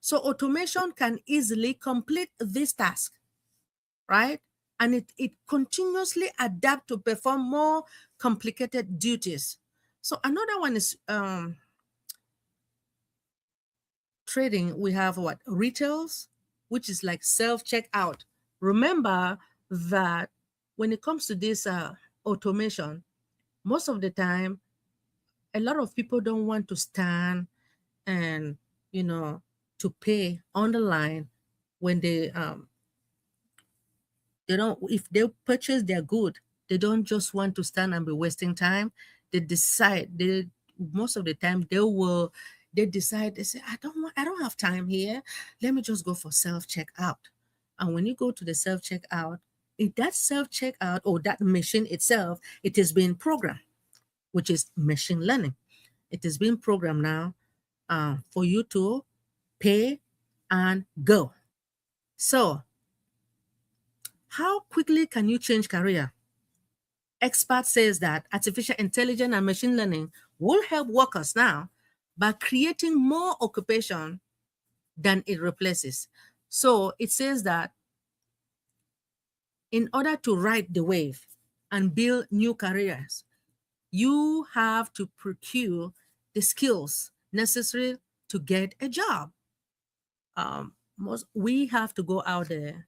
So automation can easily complete this task, right? And it continuously adapt to perform more complicated duties. So another one is trading. We have what, retails, which is like self-checkout. Remember that when it comes to this automation, most of the time, a lot of people don't want to stand and, to pay on the line when they don't, if they purchase their good, they don't just want to stand and be wasting time. They decide, most of the time they decide, they say, I don't have time here. Let me just go for self-checkout. And when you go to the self-checkout, if that self-checkout or that machine itself, it is being programmed, which is machine learning. It is being programmed now for you to pay and go. So how quickly can you change career? Expert says that artificial intelligence and machine learning will help workers now by creating more occupation than it replaces. So it says that in order to ride the wave and build new careers, you have to procure the skills necessary to get a job. We have to go out there.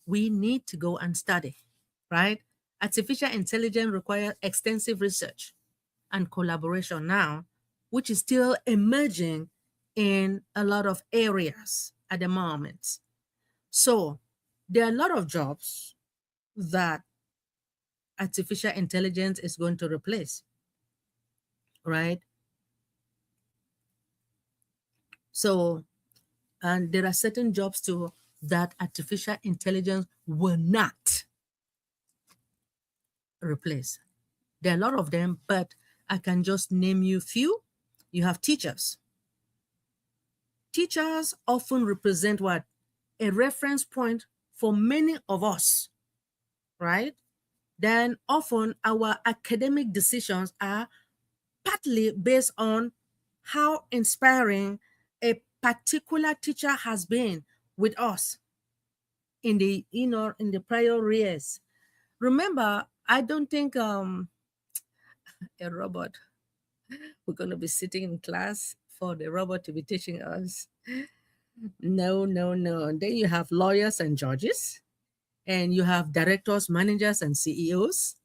We need to go and study, right? Artificial intelligence requires extensive research and collaboration now, which is still emerging in a lot of areas at the moment. So there are a lot of jobs that artificial intelligence is going to replace, right? So, and there are certain jobs too that artificial intelligence will not replace. There are a lot of them, but I can just name you a few. You have teachers. Teachers often represent what? A reference point for many of us, right? Then often our academic decisions are partly based on how inspiring a particular teacher has been with us in the prior years. Remember, I don't think a robot, we're going to be sitting in class for the robot to be teaching us. No, no, no. Then you have lawyers and judges, and you have directors, managers, and CEOs,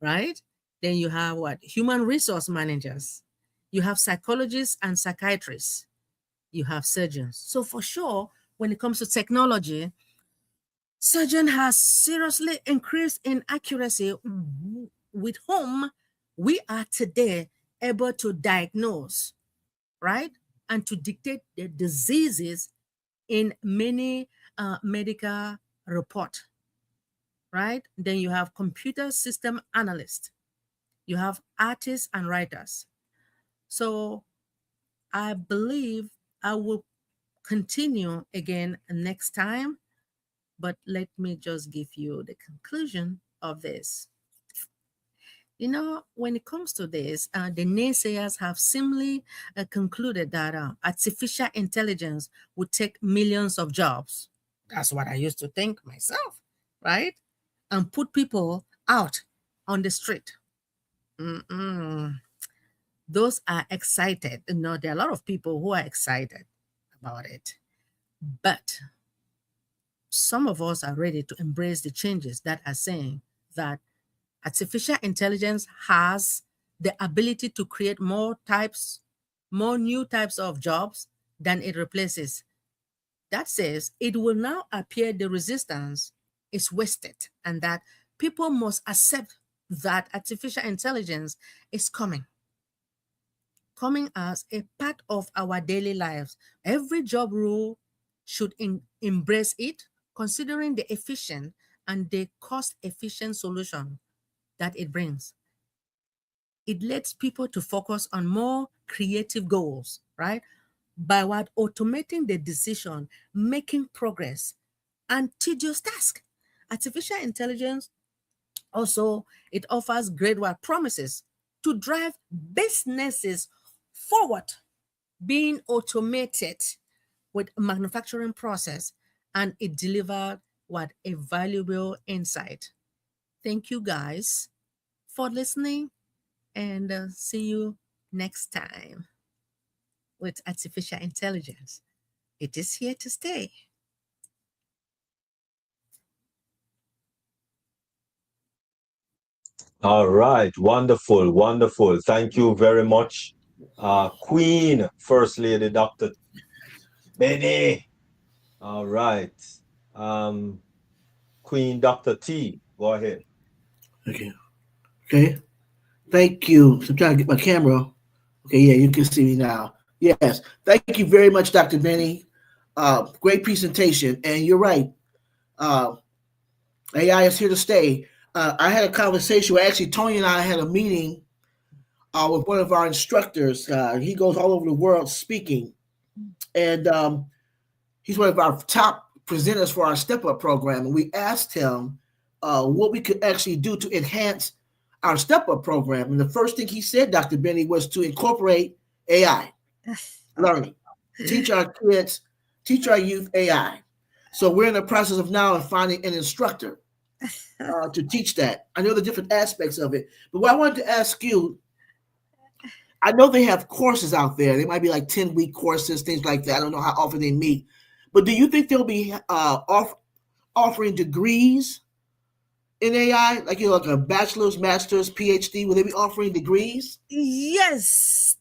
right? Then you have what? Human resource managers. You have psychologists and psychiatrists. You have surgeons. So for sure, when it comes to technology, surgeon has seriously increased in accuracy with whom We are today able to diagnose, right? And to dictate the diseases in many medical report, right? Then you have computer system analysts, you have artists and writers. So I believe I will continue again next time, but let me just give you the conclusion of this. You know, when it comes to this, the naysayers have simply concluded that artificial intelligence would take millions of jobs. That's what I used to think myself, right? And put people out on the street. Mm-mm. Those are excited. You know, there are a lot of people who are excited about it. But some of us are ready to embrace the changes that are saying that artificial intelligence has the ability to create more new types of jobs than it replaces. That says it will now appear the resistance is wasted and that people must accept that artificial intelligence is coming as a part of our daily lives. Every job role should embrace it, considering the efficient and the cost efficient solution that it brings. It lets people to focus on more creative goals, right? By what automating the decision, making progress, and tedious task. Artificial intelligence also it offers great work promises to drive businesses forward, being automated with manufacturing process, and it delivered what a valuable insight. Thank you guys for listening, and see you next time with artificial intelligence. It is here to stay. All right. Wonderful. Wonderful. Thank you very much, Queen First Lady Dr. Benny. All right. Um, Queen Dr. T, go ahead. Okay. Okay. Thank you. So I'm trying to get my camera. Okay, yeah, you can see me now. Yes. Thank you very much, Dr. Benny. Great presentation. And you're right. Uh, AI is here to stay. I had a conversation where actually Tony and I had a meeting with one of our instructors. He goes all over the world speaking. And he's one of our top presenters for our Step Up program. And we asked him what we could actually do to enhance our Step Up program. And the first thing he said, Dr. Benny, was to incorporate AI learning, teach our kids, teach our youth AI. So we're in the process of now finding an instructor to teach that. I know the different aspects of it, but what I wanted to ask you, I know they have courses out there. They might be like 10-week courses, things like that. I don't know how often they meet, but do you think they'll be offering degrees in AI, like like a bachelor's, master's, PhD? Will they be offering degrees? Yes.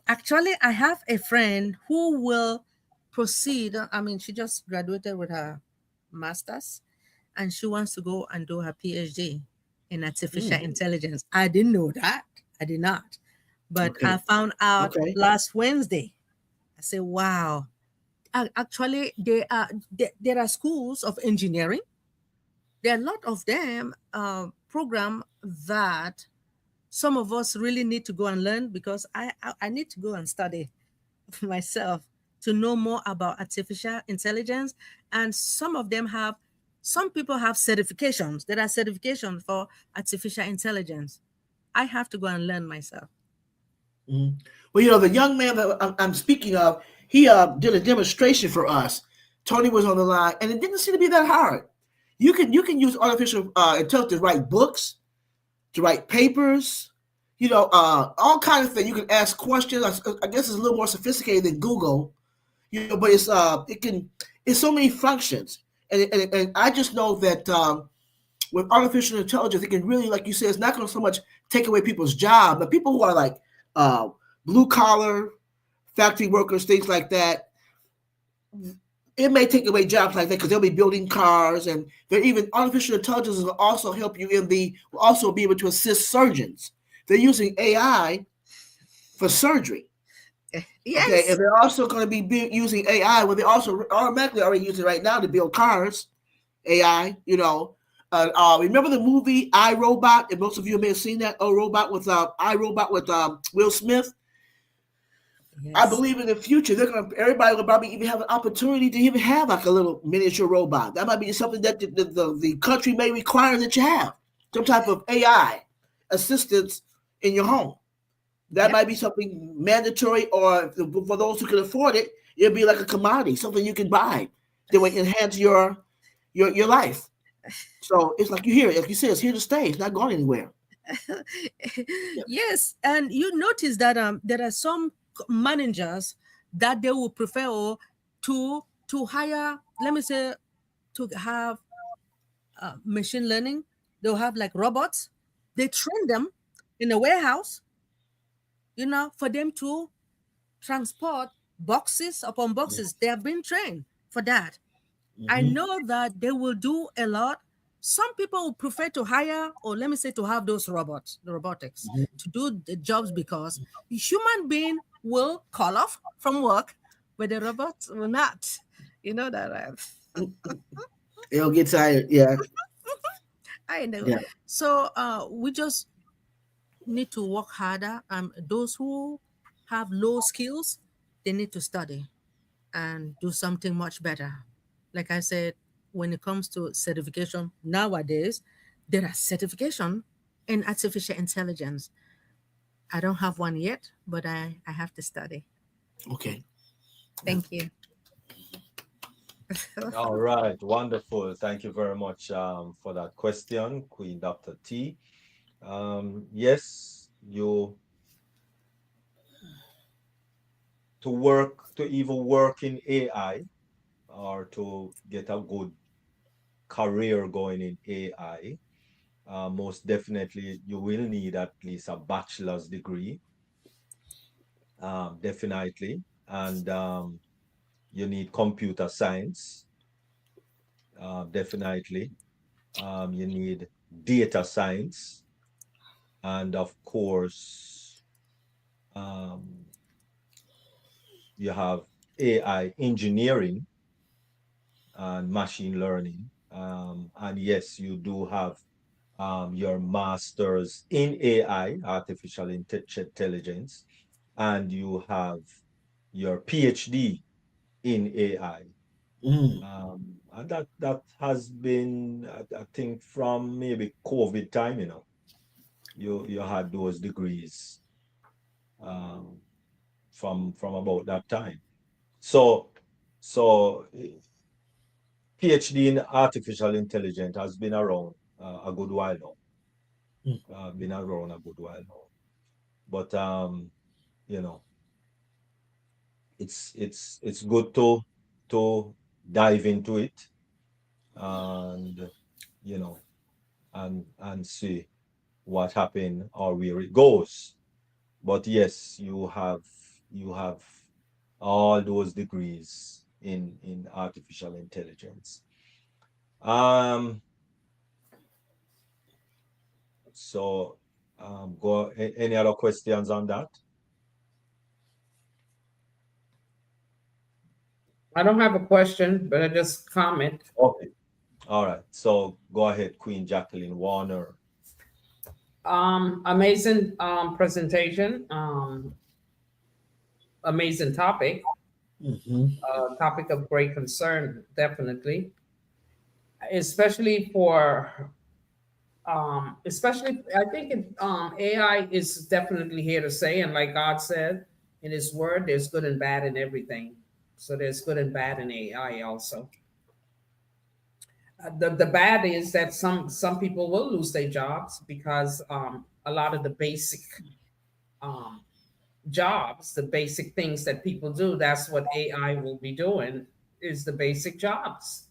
Actually, I have a friend who will proceed. I mean, she just graduated with her master's and she wants to go and do her PhD in artificial intelligence. I didn't know that. I did not. But Okay. I found out Okay. last Wednesday. I said, wow. Actually, there are schools of engineering. There are a lot of them program that some of us really need to go and learn, because I need to go and study myself to know more about artificial intelligence. And some people have certifications. There are certifications for artificial intelligence. I have to go and learn myself. Mm-hmm. Well, the young man that I'm speaking of, he did a demonstration for us. Tony was on the line, and it didn't seem to be that hard. You can use artificial intelligence to write books, to write papers, all kinds of things. You can ask questions. I guess it's a little more sophisticated than Google, but it's so many functions, and I just know that with artificial intelligence, it can really, like you said, it's not going to so much take away people's job, but people who are like blue collar, factory workers, things like that, it may take away jobs like that because they'll be building cars, and even artificial intelligence will also help you will also be able to assist surgeons they're using AI for surgery. Okay, Yes. and they're also going to be using AI. Well, they also automatically already use it right now to build cars. AI, remember the movie I Robot? And most of you may have seen that. Oh, Robot with I Robot with Will Smith. I Yes. believe in the future everybody will probably even have an opportunity to even have like a little miniature robot. That might be something that the country may require that you have some type of AI assistance in your home. That Yep. might be something mandatory, or for those who can afford it, it'll be like a commodity, something you can buy that will enhance your life. So it's like you hear it, like you said, it's here to stay. It's not going anywhere. Yep. Yes, and you notice that there are some managers that they will prefer to hire, let me say, to have machine learning. They'll have like robots. They train them in a warehouse, for them to transport boxes upon boxes. They have been trained for that. I Mm-hmm. know that they will do a lot. Some people will prefer to hire, or let me say, to have those robots, the robotics, to do the jobs, because the human being will call off from work, but the robots will not. You know that, right? It'll get tired. Yeah. I know. Yeah. So we just need to work harder. Those who have low skills, they need to study and do something much better. Like I said, when it comes to certification, nowadays, there are certification in artificial intelligence. I don't have one yet, but I have to study. Okay. Yeah. Thank you. All right, wonderful. Thank you very much for that question, Queen Dr. T. Yes, you to even work in AI or to get a good career going in AI, most definitely you will need at least a bachelor's degree, definitely, and you need computer science, definitely. You need data science, and of course, um, you have AI engineering and machine learning. And yes, you do have your master's in AI, artificial intelligence, and you have your PhD in AI. Mm. And that has been, I think, from maybe COVID time, you had those degrees um, from about that time. So PhD in artificial intelligence has been around a good while now. Mm. Been around a good while now. But you know, it's good to dive into it and you know and see what happened or where it goes. But yes, you have all those degrees in artificial intelligence. Um, so any other questions on that? I don't have a question, but I just comment. Okay. All right. So go ahead, Queen Jacqueline Warner. Amazing presentation. Amazing topic. Mm-hmm. Topic of great concern, definitely, especially for especially I think AI is definitely here to stay, and like God said in His Word, there's good and bad in everything. So there's good and bad in AI also. The bad is that some people will lose their jobs because a lot of the basic um, jobs, the basic things that people do, that's what AI will be doing, is the basic jobs.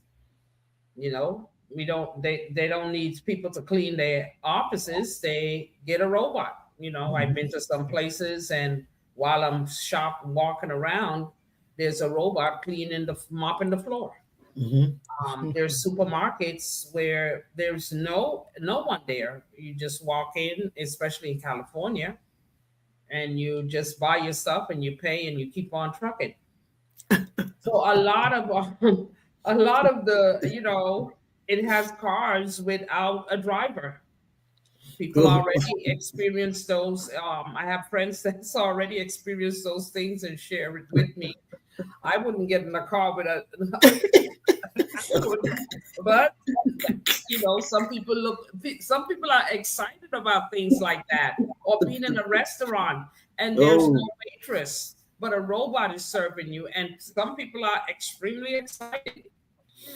You know, they don't need people to clean their offices. They get a robot. You know, I've been to some places, and while I'm walking around, there's a robot cleaning mopping the floor. There's supermarkets where there's no one there. You just walk in, especially in California, and you just buy your stuff and you pay and you keep on trucking. So a lot of a lot of the it has cars without a driver. People already experience those. I have friends that's already experienced those things and share it with me. I wouldn't get in a car with a, but some people are excited about things like that, or being in a restaurant and there's no waitress, but a robot is serving you, and some people are extremely excited.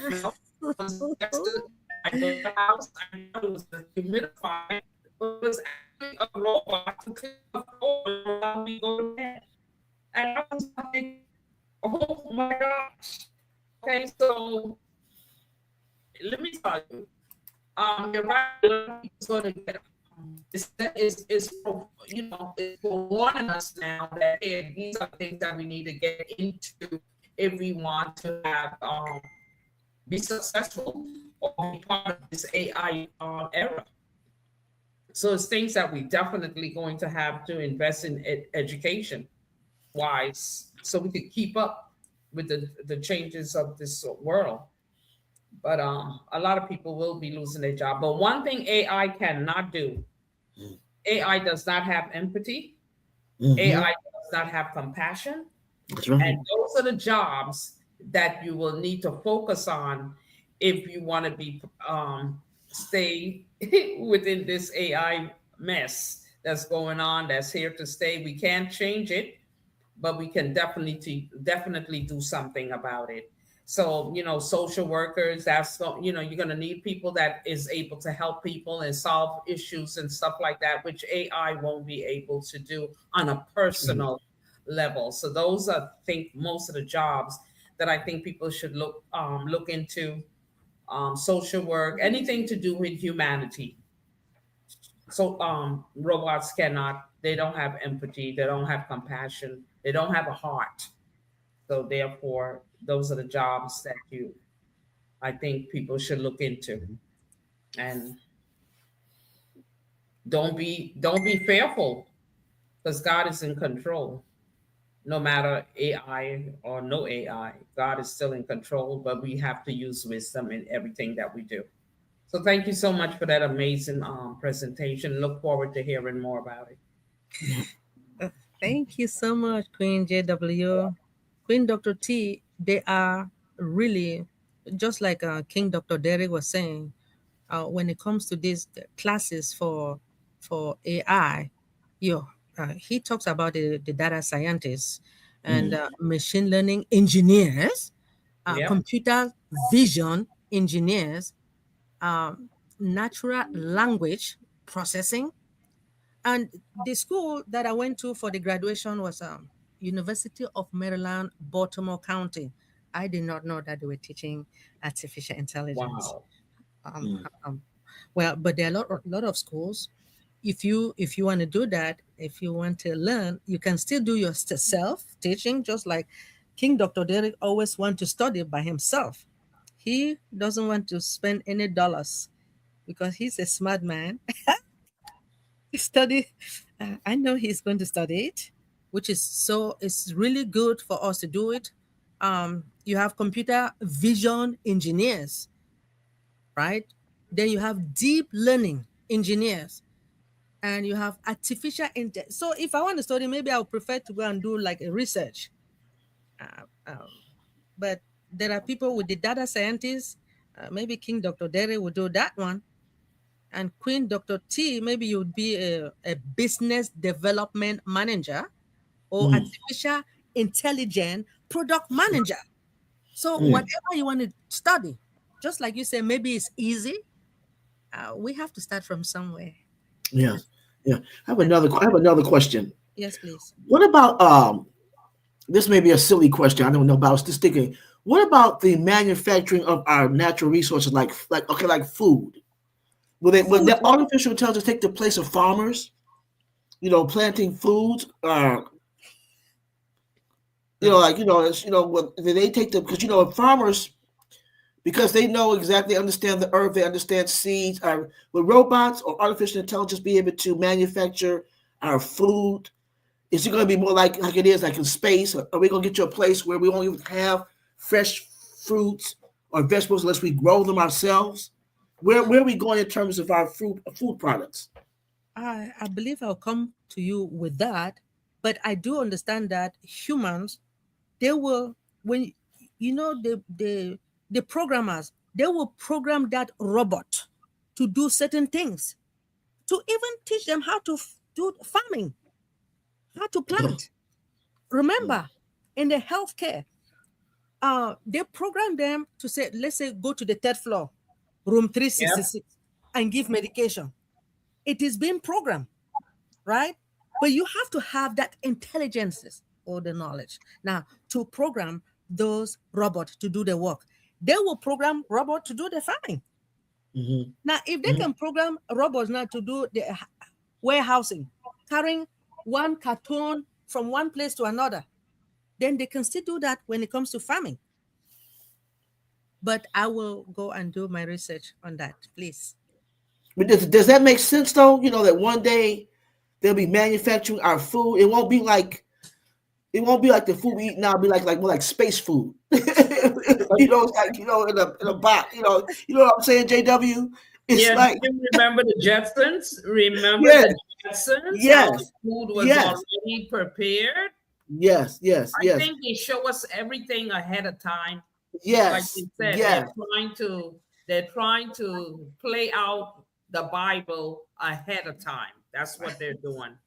You know, I go to the house, I know it was a humidifier, but it was actually a robot to clean the floor while we go to bed. And I was like, oh my gosh. Okay, so let me tell you, you're right. It's going to get is it's warning us now that hey, these are things that we need to get into if we want to have be successful or be part of this AI era. So it's things that we definitely going to have to invest in education wise, so we could keep up with the changes of this world. But a lot of people will be losing their job. But one thing AI cannot do, AI does not have empathy. AI does not have compassion. That's right. And those are the jobs that you will need to focus on if you want to be stay within this AI mess that's going on, that's here to stay. We can't change it, but we can definitely do something about it. So, social workers, you're going to need people that is able to help people and solve issues and stuff like that, which AI won't be able to do on a personal level. So those are, I think, most of the jobs that I think people should look into. Social work, anything to do with humanity. So robots they don't have empathy, they don't have compassion, they don't have a heart. So therefore, those are the jobs that I think people should look into. And don't be fearful, because God is in control. No matter AI or no AI, God is still in control, but we have to use wisdom in everything that we do. So thank you so much for that amazing presentation. Look forward to hearing more about it. Thank you so much, Queen JW. Queen Dr. T, they are really, just like King Dr. Derek was saying, when it comes to these classes for AI, he talks about the data scientists and machine learning engineers, Yeah. computer vision engineers, natural language processing. And the school that I went to for the graduation was University of Maryland, Baltimore County. I did not know that they were teaching artificial intelligence. Wow. Well, but there are lot of schools. If you want to do that, if you want to learn, you can still do your self teaching, just like King Dr. Derek always want to study by himself. He doesn't want to spend any dollars because he's a smart man. Study. I know he's going to study it, which is so. It's really good for us to do it. You have computer vision engineers, right? Then you have deep learning engineers, and you have artificial intelligence. So if I want to study, maybe I would prefer to go and do like a research. But there are people with the data scientists. Maybe King Dr. Derry would do that one. And Queen Dr. T, maybe you would be a business development manager or artificial intelligence product manager. So whatever you want to study, just like you say, maybe it's easy. We have to start from somewhere. Yeah. I have another question. Yes, please. What about this may be a silly question. I don't know, but I was just thinking, what about the manufacturing of our natural resources like food? Will that artificial intelligence take the place of farmers? Planting foods, when they take the, because farmers, because they know exactly, understand the earth, they understand seeds. Will robots or artificial intelligence be able to manufacture our food? Is it going to be more like it is like in space? Or are we going to get to a place where we won't even have fresh fruits or vegetables unless we grow them ourselves? Where are we going in terms of our food products? I believe I'll come to you with that, but I do understand that humans, they will, when you know the programmers, they will program that robot to do certain things, to even teach them how to do farming, how to plant. Remember, in the healthcare, they program them to say, let's say, go to the third floor, room Yep. 366, and give medication. It is being programmed, right? But you have to have that intelligence or the knowledge now to program those robots to do the work. They will program robot to do the farming. Mm-hmm. Now, if they can program robots now to do the warehousing, carrying one carton from one place to another, then they can still do that when it comes to farming. But I will go and do my research on that, please. But does that make sense though? You know that one day they'll be manufacturing our food. It won't be like the food we eat now. It'll be like more like space food. It's like in a box. You know what I'm saying, JW? It's Yeah, do like you remember the Jetsons? Remember yes, the Jetsons? How the yes, food was yes, already prepared? yes, yes, I yes, think they show us everything ahead of time. Like yes, you said, yes. they're trying to play out the Bible ahead of time. That's what they're doing.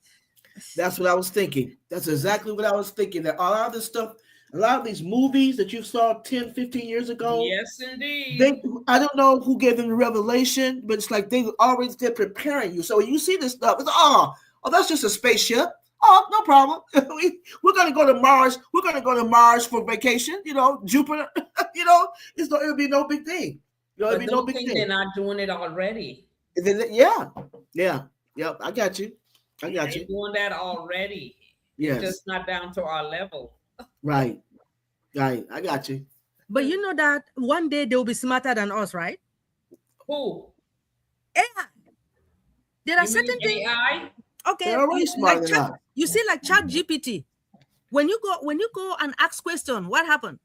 That's what I was thinking. That's exactly what I was thinking. That a lot of this stuff, a lot of these movies that you saw 10, 15 years ago, Yes, they indeed. I don't know who gave them the revelation, but it's like they already they're preparing you. So when you see this stuff, it's that's just a spaceship. Oh, no problem. We're gonna go to Mars. We're gonna go to Mars for vacation. Jupiter. It'll be no big thing. It'll But be no don't big think they're thing. not doing it already. And then, yeah, yeah, yep. I got you. I got They're you. doing that already. It's Yes, just not down to our level. right, right. I got you. But you know that one day they will be smarter than us, right? Who? AI. There are You mean certain things. AI? Okay, They're already smarter like than chat. us. You see, like Chat GPT. When you go and ask question, what happened?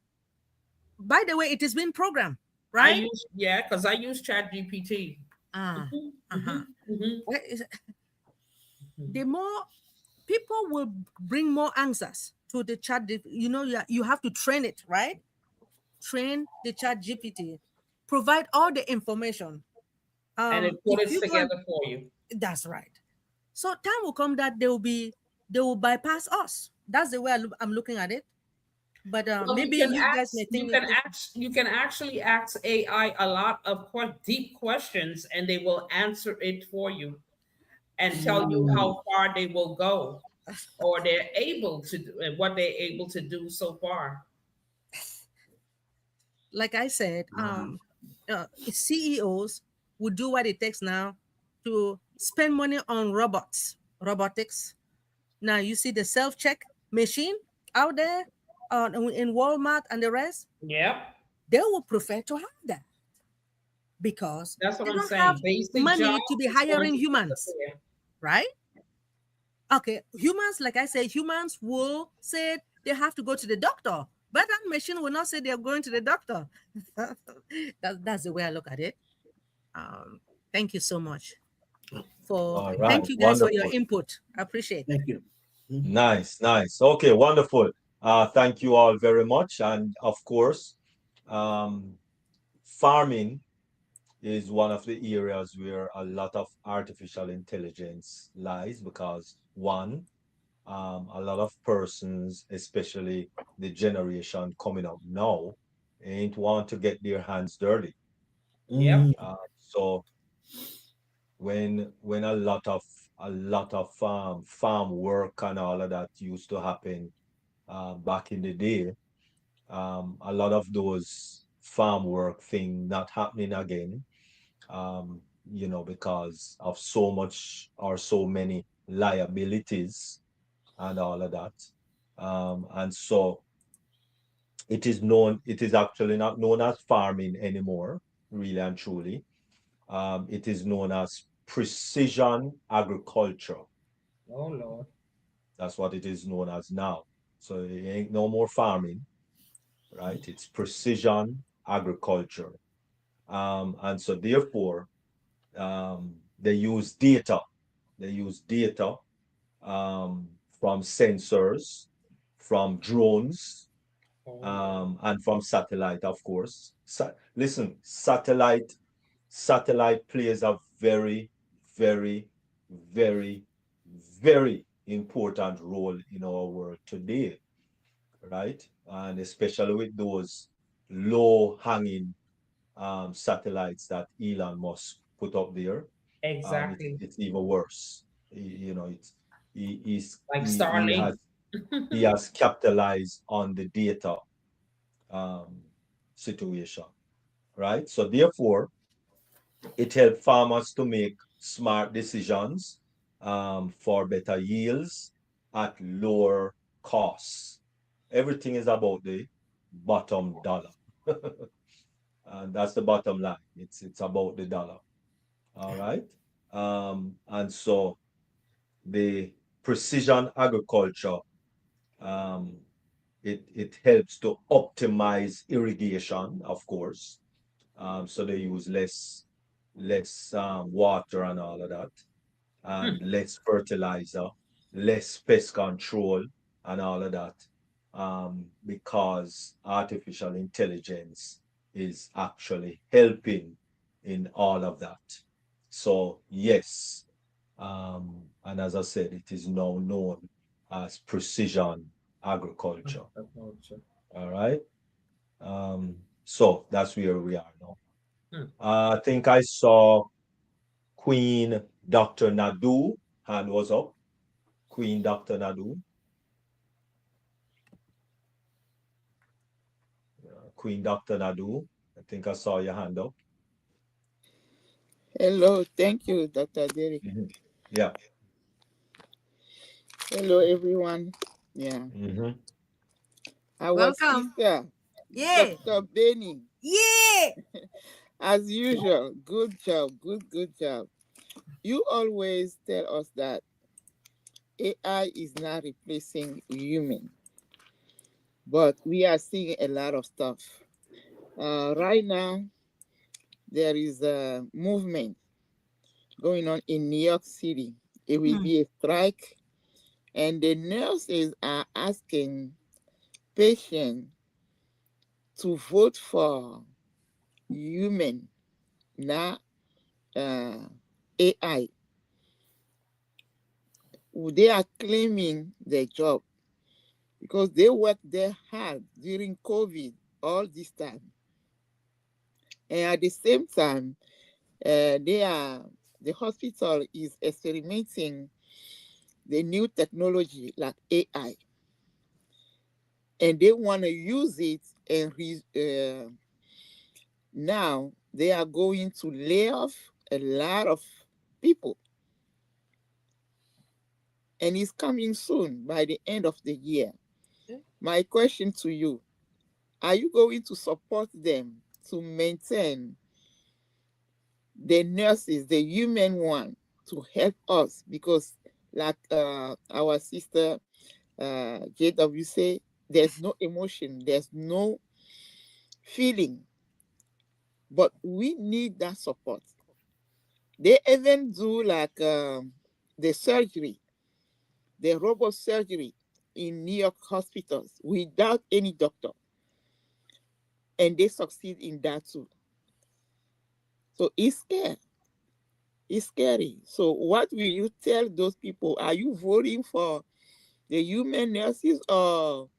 By the way, it is being programmed, I right? use yeah, because I use Chat GPT. Ah, uh-huh. Mhm. What is the more people will bring more answers to the you have to train it, right? Train the Chat GPT, provide all the information. And it put If it you go and together for you. that's right. So time will come that they will bypass us. That's the way I'm looking at it. But Well, maybe you guys may think it different. you can actually ask AI a lot of deep questions, and they will answer it for you and tell you Mm. how far they will go, or they're able to do, and what they're able to do so far. Like I said, CEOs would do what it takes now to spend money on robotics. Now you see the self-check machine out there in Walmart and the rest. Yep, They will prefer to have that because that's what they I'm don't have saying. Basic money job to be is going hiring to humans, disappear. right? Okay, humans, like I said, humans will say they have to go to the doctor, but that machine will not say they're going to the doctor. That's the way I look at it. Um, Thank you so much All right, thank you guys for your wonderful. input. I appreciate. Thank you. Mhm. Nice, nice. Okay, wonderful. Thank you all very much. And of course, um, farming is one of the areas where a lot of artificial intelligence lies because one, a lot of persons, especially the generation coming up now, ain't want to get their hands dirty. Yep, So when a lot of farm work and all of that used to happen back in the day, a lot of those farm work thing not happening again, because of so much or so many liabilities and all of that. And so It is actually not known as farming anymore, really and truly. It is known as precision agriculture. Oh Lord. That's what it is known as now. So it ain't no more farming, right? It's precision agriculture. And so therefore, they use data. They use data um, from sensors, from drones, Oh Lord. and from satellite, of course. Listen, satellite plays a very, very, very, very important role in our world today, right? And especially with those low hanging satellites that Elon Musk put up there, Exactly. it's even worse. It's Like Starlink. he has capitalized on the data um, situation, right? So therefore, it helps farmers to make smart decisions for better yields at lower costs. Everything is about the bottom dollar. And that's the bottom line. It's about the dollar. All right. And so the precision agriculture, um, it helps to optimize irrigation, of course. So they use less water and all of that, and less fertilizer, less pest control, and all of that, because artificial intelligence is actually helping in all of that. So, yes, and as I said, it is now known as precision agriculture. Agriculture. All right. So that's where we are now. Hmm. I think I saw Queen Dr. Nadu hand was up. Queen Dr. Nadu. Queen Dr. Nadu. I think I saw your hand up. Hello, thank you, Dr. Derek. Mhm. Yeah. Hello, everyone. Yeah, Hmm. our Welcome. sister, Yeah. Dr. Benny, Yeah. as usual, good job, good job. You always tell us that AI is not replacing human, but we are seeing a lot of stuff. Right now, there is a movement going on in New York City. It will Hmm. be a strike, and the nurses are asking patients to vote for human, not AI. They are claiming their job because they worked there hard during COVID all this time. And at the same time, the hospital is experimenting the new technology like AI, and they want to use it. And now they are going to lay off a lot of people, and it's coming soon by the end of the year. My question to you: are you going to support them to maintain the nurses, the human one, to help us? Because, like our sister JW say, there's no emotion, there's no feeling, but we need that support. They even do like the surgery, the robot surgery in New York hospitals without any doctor, and they succeed in that too. So it's scary. It's scary. So what will you tell those people? Are you voting for the human nurses, or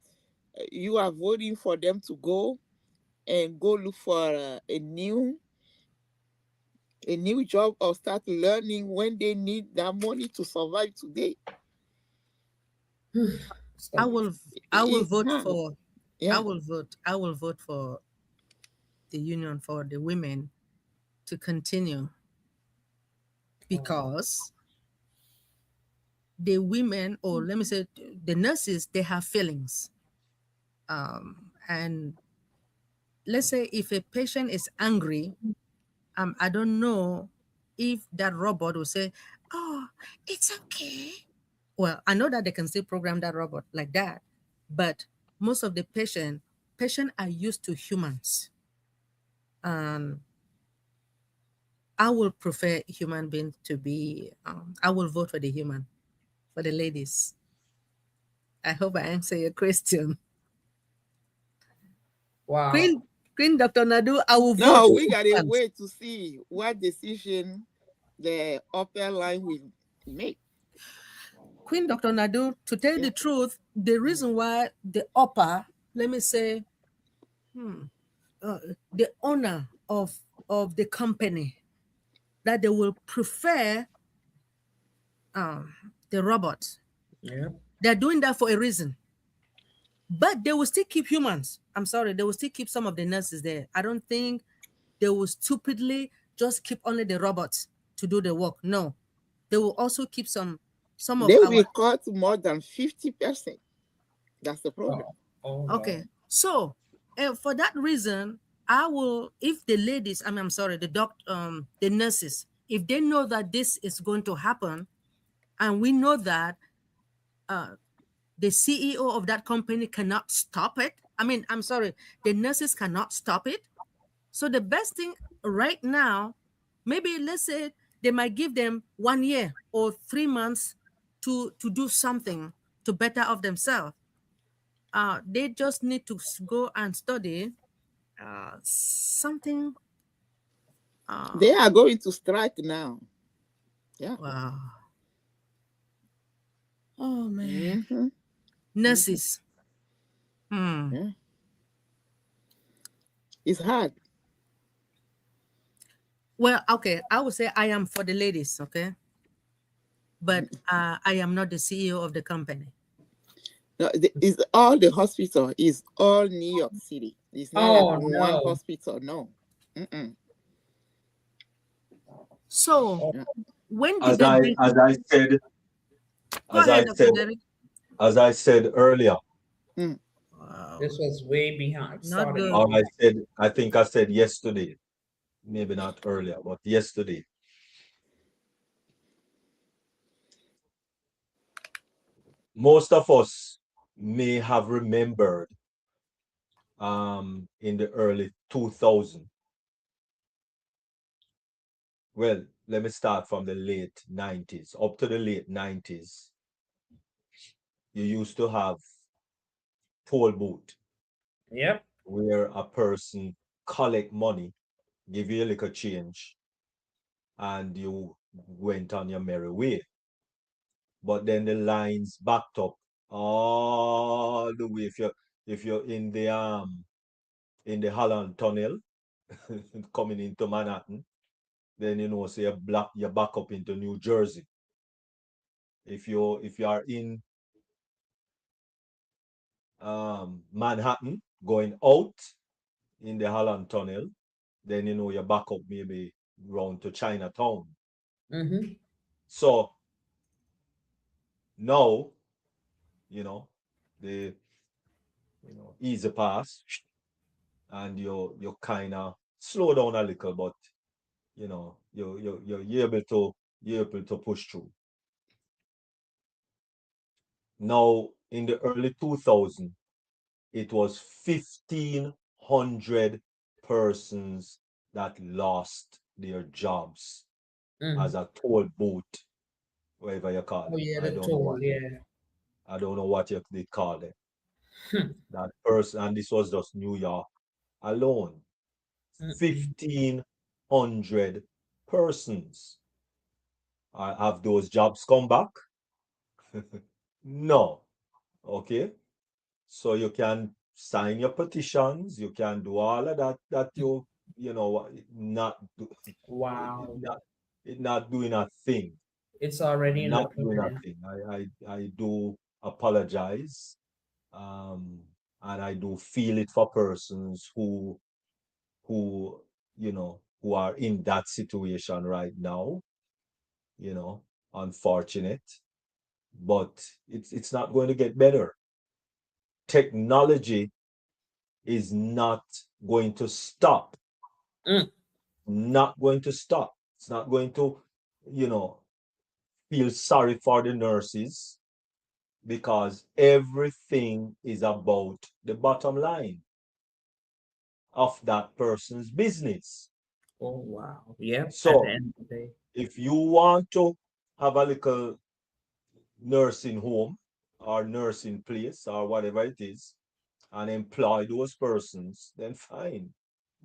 you are voting for them to go and go look for a new job, or start learning when they need that money to survive today? I So will I will It's vote hard. for Yeah. I will vote for the union for the women to continue because the women, or let me say the nurses, they have feelings. And let's say if a patient is angry, I don't know if that robot will say, "Oh, it's okay." Well, I know that they can still program that robot like that, but most of the patient are used to humans. Um, I will prefer human being to be. I will vote for the human, for the ladies. I hope I answer your question. Wow. Queen Queen Dr. Nadu, I will vote No, for we gotta humans. wait to see what decision the upper line will make. Queen Dr. Nadu, to tell you Yeah. the truth, the reason why the upper, let me say, uh, the owner of the company, that they will prefer the robot. Yep. They're doing that for a reason. But they will still keep humans. I'm sorry, they will still keep some of the nurses there. I don't think they will stupidly just keep only the robots to do the work. No, they will also keep some of They our. will cut more than 50%. That's the problem. Oh, oh Okay, no. so for that reason, I will. If the ladies, I'm sorry, the nurses, if they know that this is going to happen, and we know that the CEO of that company cannot stop it. I'm sorry, the nurses cannot stop it. So the best thing right now, maybe let's say they might give them 1 year or 3 months to do something to better of themselves. They just need to go and study something. They Uh, are going to strike now. Yeah. wow. Oh man, Hmm. nurses. Hmm. Yeah. It's hard. Well, okay, I would say I am for the ladies, okay, but I am not the CEO of the company. No, it's all the hospital is all New York City. It's not like Oh one no. hospital. No. Mm-mm. So Oh, Yeah. when did As they I bring? as I said Go as ahead, I Dr. said Derek. as I said earlier, Mm. Wow, this was way behind. not Started good. or way I think I said yesterday, maybe not earlier, but yesterday. Most of us may have remembered in the early 2000. Well, let me start from the late 90s. Up to the late 90s, you used to have toll booth Yep. where a person collect money, give you a little change, and you went on your merry way. But then the lines backed up all the way. If you're in the Holland Tunnel coming into Manhattan, then so you back up into New Jersey. If you are in Manhattan going out in the Holland Tunnel, then you back up maybe round to Chinatown. Mm-hmm. So now, you know, the easy pass, and you kind of slow down a little, but you're able to push through. Now in the early 2000s, it was 1,500 persons that lost their jobs Mm. as a toll booth, whatever you call Oh it. yeah, I the don't know toll. what they Yeah. I don't know what they call it. Hmm. That person, and this was just New York alone. Mm-mm. 1,500 persons. Have those jobs come back? No. Okay. So you can sign your petitions, you can do all of that not it Wow. not it not doing a thing. It's already in the Not doing a plan. thing. I do apologize. Um and I do feel it for persons who who are in that situation right now, unfortunate. But it's not going to get better. Technology is not going to stop. Not going to stop. It's not going to, feel sorry for the nurses, because everything is about the bottom line of that person's business. Oh wow. Yep. At the So end of the day. if you want to have a little nursing home or nursing place or whatever it is and employ those persons, then fine.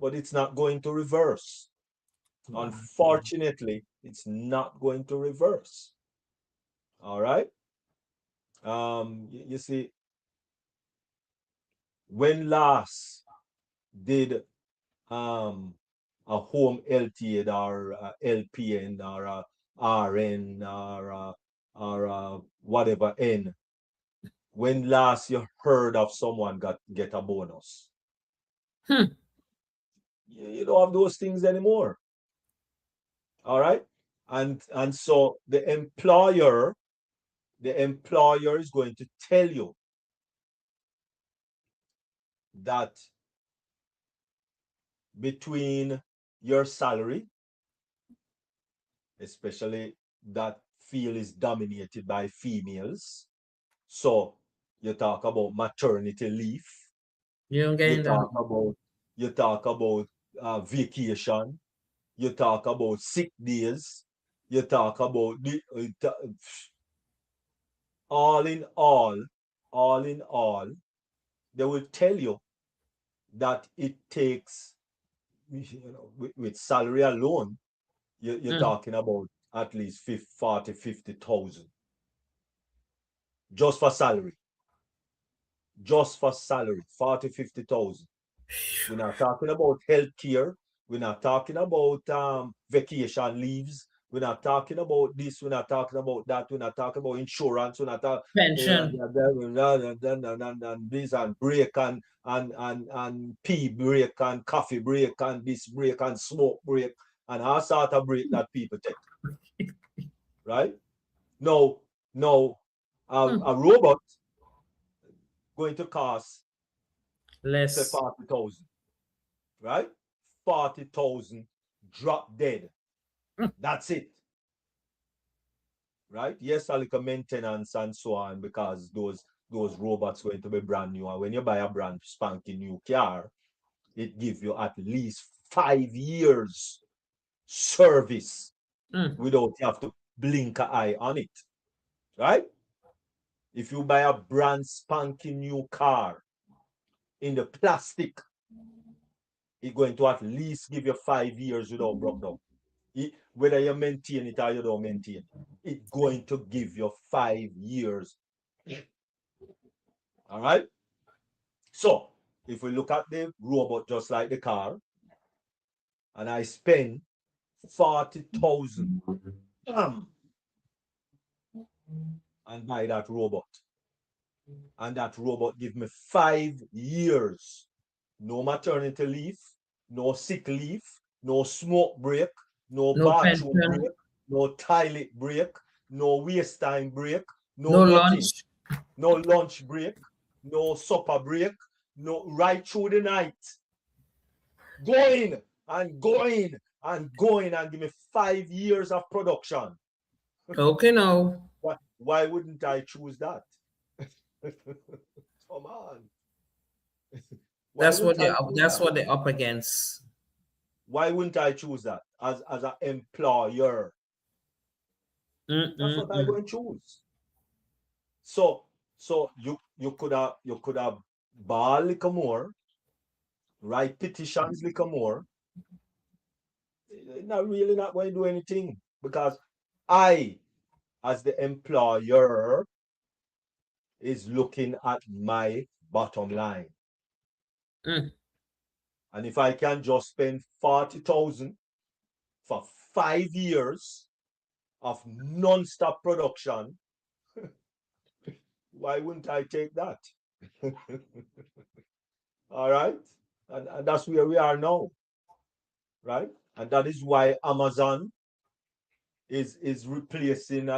But it's not going to reverse. Wow. Unfortunately, it's not going to reverse. All right. You see, when last did a home health aide or a LPN or a RN or whatever N, when last you heard of someone get a bonus? You don't have those things anymore. All right. And so the employer is going to tell you that between your salary, especially that field is dominated by females. So you talk about maternity leave, You don't you get talk that. about vacation, you talk about sick days, you talk about all in all, they will tell you that it takes, with salary alone, you're talking about at least 40, 50,000 just for salary. Just for salary, 40, 50,000. We're not talking about healthcare. We're not talking about vacation leaves. We're not talking about this. We're not talking about that. We're not talking about insurance. We're not talking Pension. and this and break and pee break and coffee break and this break and smoke break and all sort of break that people take. Right? No, no, a robot going to cost, say, Less. 40,000, right? 40,000, drop dead. That's it. Right? Yes, a little maintenance and so on, because those robots going to be brand new. And when you buy a brand spanking new car, it gives you at least 5 years service without you have to blink an eye on it. Right? If you buy a brand spanking new car in the plastic, it's going to at least give you 5 years without broke down. Whether you maintain it or you don't maintain it, it's going to give you 5 years. All right. So if we look at the robot just like the car, and I spend 40,000 and buy that robot, and that robot give me 5 years, no maternity leave, no sick leave, no smoke break, no No bathroom pension. break, no toilet break, no waste time break, no No nothing, lunch. no lunch break, no supper break, no, right through the night, going and going and going, and give me 5 years of production. Okay, no. Why wouldn't I choose that? Come on. Why That's what wouldn't they I up. choose That's that? what they're up against. Why wouldn't I choose that as an employer? That's what I would choose. So you could have ball little more, write petitions little more. Not really not going to do anything, because I, as the employer, is looking at my bottom line. And if I can just spend 40,000 for 5 years of non-stop production, why wouldn't I take that? All right. And that's where we are now. Right. And that is why Amazon is replacing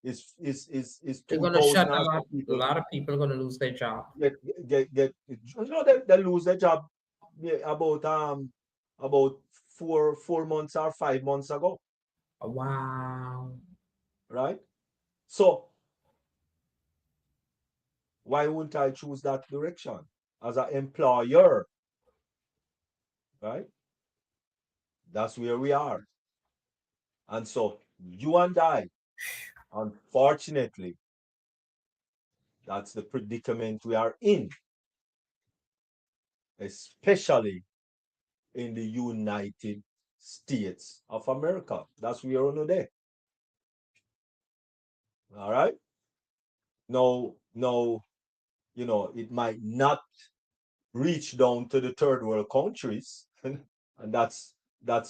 is They're two going to shut thousand a or lot. so A people lot of people are going to lose their job. they lose their job about 4 months or 5 months ago, Wow. right? So why wouldn't I choose that direction as an employer, right? That's where we are. And so you and I, unfortunately, that's the predicament we are in, especially in the United States of America. That's where we're today. All right. No, it might not reach down to the third world countries, and that's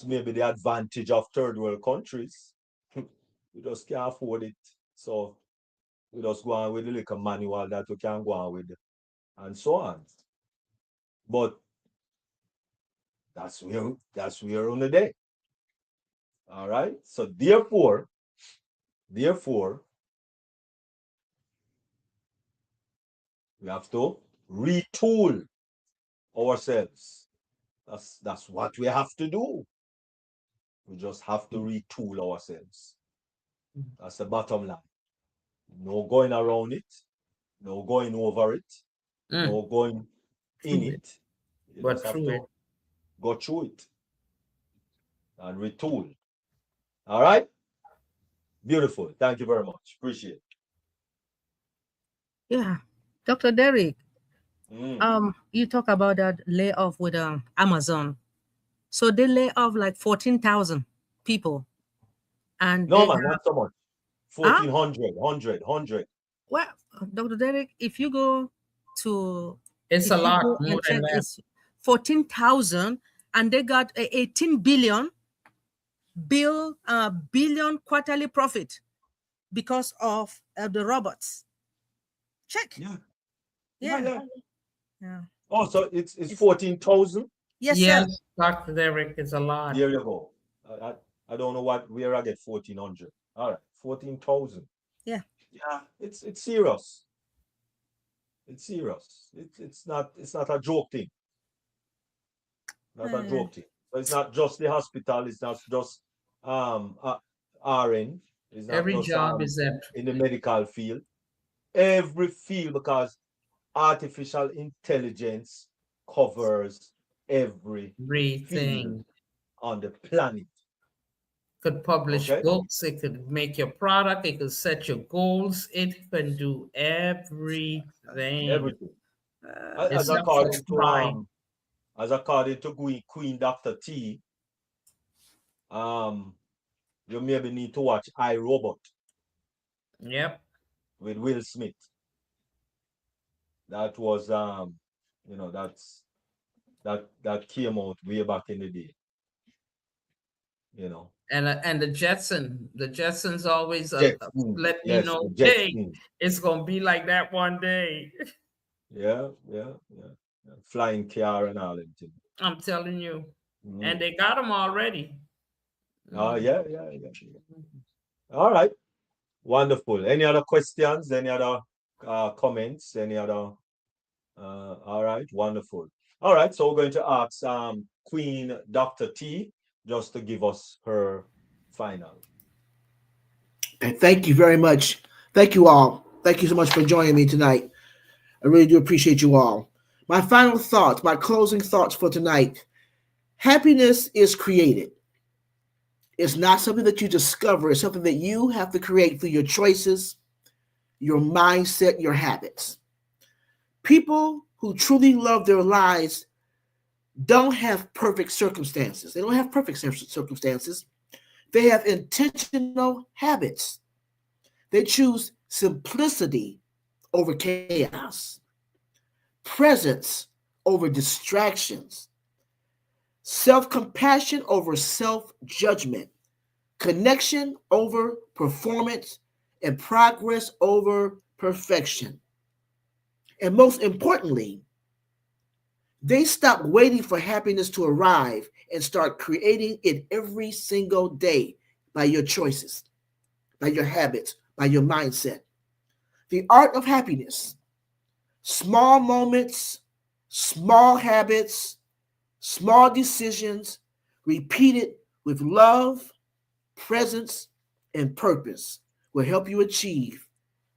maybe the advantage of third world countries. We just can't afford it, so we just go on with the little manual that we can go on with, and so on. But that's where on the day. All right. So therefore, we have to retool ourselves. That's what we have to do. We just have to retool ourselves. That's the bottom line. No going around it, no going over it, no going in Through it. it. You But just have through it. to go through it and retool. All right? Beautiful. Thank you very much. Appreciate it. Yeah. Dr. Derek, Mm. you talk about that layoff with Amazon. So they lay off like 14,000 people. And No, they man, have, not so much. ah, 1400, 100. well, Dr. Derek, if you go to, It's a if you lot go more and than check, that. it's 14,000, and they got a 18 billion quarterly profit because of the robots. Check. Yeah. Yeah, Yeah. yeah. Yeah. Oh, so it's 14,000? Yes, sir. Yes, Dr. Derek, it's a lot. There you go. I don't know where I get 1400. All right, 14,000. Yeah. Yeah, it's serious. It's serious. It's not a joke thing. Not a Uh, joke thing. So it's not just the hospital. It's not just RN. It's not Every just job is that in the medical field. Every field, because artificial intelligence covers every field everything. on the planet. Could publish Okay, books, it could make your product, it could set your goals, it can do everything. everything. As It's up for according to try. Queen Dr. T, um, you maybe need to watch I, Robot Yep. with Will Smith. That was that came out way back in the day. You know, And the Jetsons always Jetsons. let me Yes, the know, hey, Jetsons. it's gonna be like that one day. Yeah, yeah, yeah, yeah. Flying car and all that. I'm telling you. And Mm. they got them already. Oh, yeah, yeah, yeah. All right. Wonderful. Any other questions? Any other comments? Any other? All right. Wonderful. All right. So we're going to ask Queen Dr. T just to give us her final. And thank you very much. Thank you all. Thank you so much for joining me tonight. I really do appreciate you all. My final thoughts, my closing thoughts for tonight. Happiness is created. It's not something that you discover, it's something that you have to create through your choices, your mindset, your habits. People who truly love their lives don't have perfect circumstances. They don't have perfect circumstances. They have intentional habits. They choose simplicity over chaos, presence over distractions, self-compassion over self-judgment, connection over performance, and progress over perfection. And most importantly, they stop waiting for happiness to arrive and start creating it every single day by your choices, by your habits, by your mindset. The art of happiness. Small moments, small habits, small decisions repeated with love, presence, and purpose will help you achieve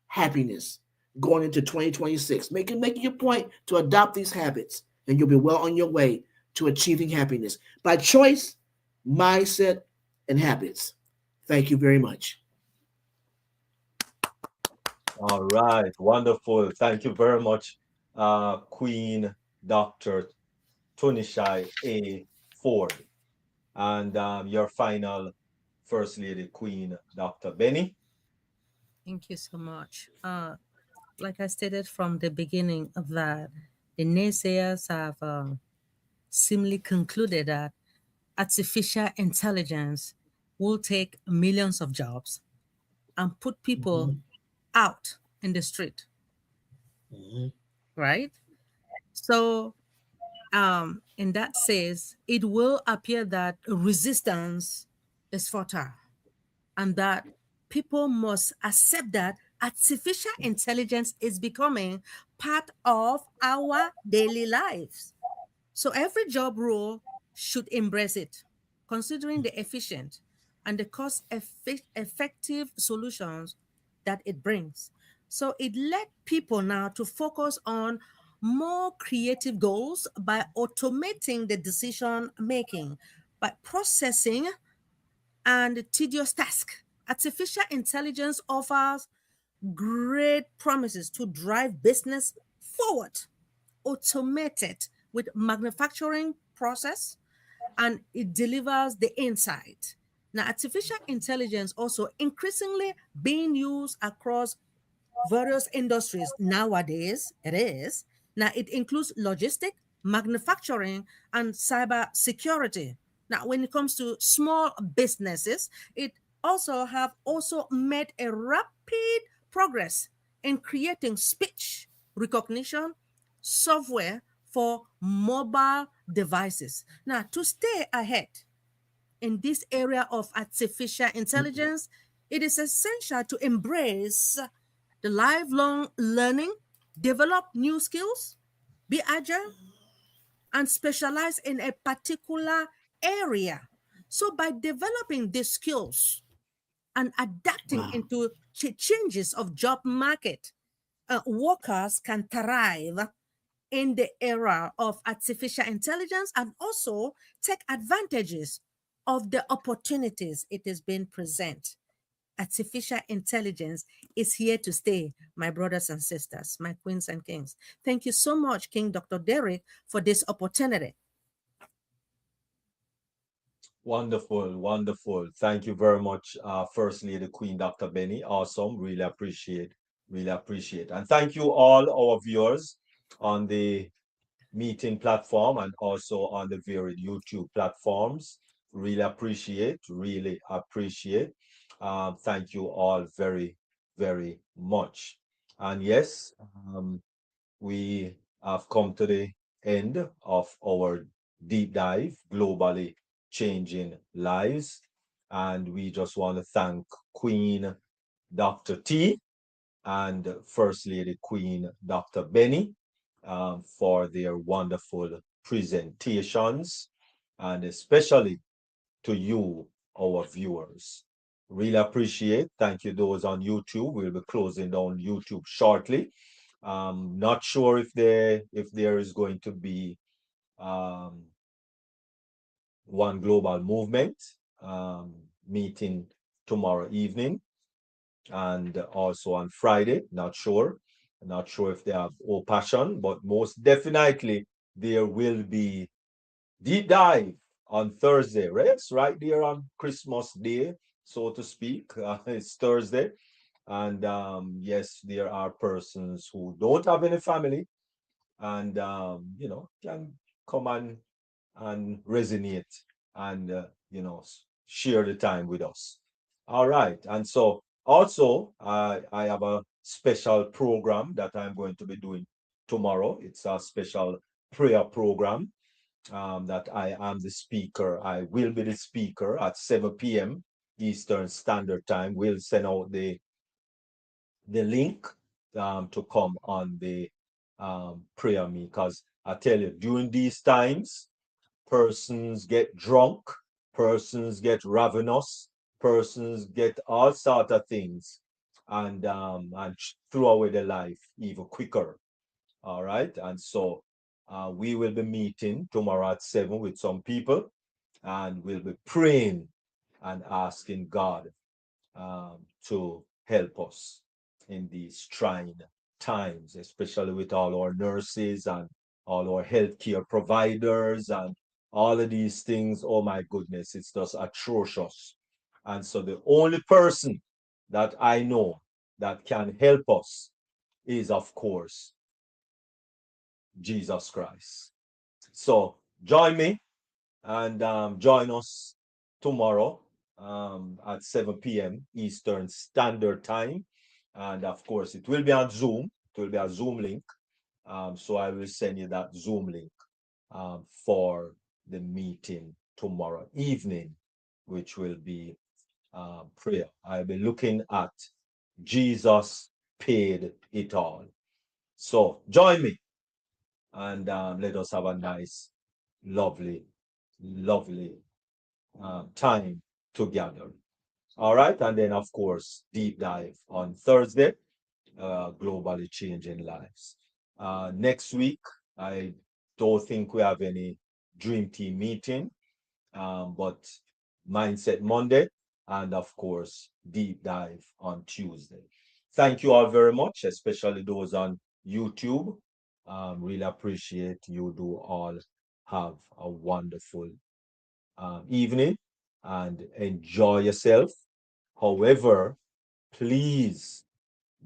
happiness going into 2026. Make your point to adopt these habits, and you'll be well on your way to achieving happiness by choice, mindset, and habits. Thank you very much. All right, wonderful. Thank you very much, Queen Dr. Tunishai A. Ford. And your final First Lady, Queen Dr. Benny. Thank you so much. Like I stated from the beginning of that, the naysayers have seemingly concluded that artificial intelligence will take millions of jobs and put people Mhm. out in the street, Mhm. right? So, in that says, it will appear that resistance is fertile and that people must accept that artificial intelligence is becoming part of our daily lives. So every job role should embrace it, considering the efficient and the effective solutions that it brings. So it led people now to focus on more creative goals by automating the decision making, by processing and tedious task. Artificial intelligence offers great promises to drive business forward, automated with manufacturing process, and it delivers the insight. Now, artificial intelligence also increasingly being used across various industries nowadays. It is. Now, it includes logistic, manufacturing, and cyber security. Now, when it comes to small businesses, it also made a rapid progress in creating speech recognition software for mobile devices. Now, to stay ahead in this area of artificial intelligence, it is essential to embrace the lifelong learning, develop new skills, be agile, and specialize in a particular area. So, by developing these skills and adapting Wow. into changes of job market, workers can thrive in the era of artificial intelligence and also take advantages of the opportunities it is being present. Artificial intelligence is here to stay, my brothers and sisters, my queens and kings. Thank you so much, King Dr. Derek, for this opportunity. Wonderful, wonderful. Thank you very much, First Lady Queen Dr. Benny. Awesome. Really appreciate, really appreciate. And thank you all our viewers on the meeting platform and also on the varied YouTube platforms. Really appreciate, really appreciate. Thank you all very, very much. And yes, we have come to the end of our deep dive, globally changing lives. And we just want to thank Queen Dr. T and First Lady Queen Dr. Benny for their wonderful presentations, and especially to you, our viewers. Really appreciate. Thank you, those on YouTube. We'll be closing down YouTube shortly. Not sure if there is going to be um, one global movement meeting tomorrow evening and also on Friday. Not sure. Not sure if they have all passion, but most definitely there will be deep dive on Thursday, right? It's right there on Christmas Day, so to speak. It's Thursday. And yes, there are persons who don't have any family and, can come and resonate and, share the time with us. All right. And so also, I have a special program that I'm going to be doing tomorrow. It's a special prayer program that I am the speaker. I will be the speaker at 7 p.m. Eastern Standard Time. We'll send out the link to come on the prayer meet, because I tell you, during these times, persons get drunk, persons get ravenous, persons get all sort of things, and throw away their life even quicker. All right, and so we will be meeting tomorrow at 7 with some people, and we'll be praying and asking God to help us in these trying times, especially with all our nurses and all our healthcare providers and all of these things. Oh my goodness, it's just atrocious. And so the only person that I know that can help us is, of course, Jesus Christ. So join me and join us tomorrow at 7 p.m. Eastern Standard Time. And of course, it will be on Zoom. It will be a Zoom link. So I will send you that Zoom link for the meeting tomorrow evening, which will be prayer. I'll be looking at Jesus paid it all. So join me and let us have a nice, lovely, lovely time together. All right. And then, of course, deep dive on Thursday, globally changing lives. Next week, I don't think we have any Dream Team meeting, but Mindset Monday, and of course, deep dive on Tuesday. Thank you all very much, especially those on YouTube. Really appreciate you do all have a wonderful evening and enjoy yourself. However, please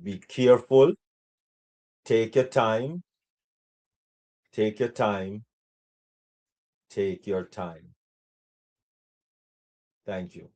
be careful. Take your time. Take your time. Take your time. Thank you.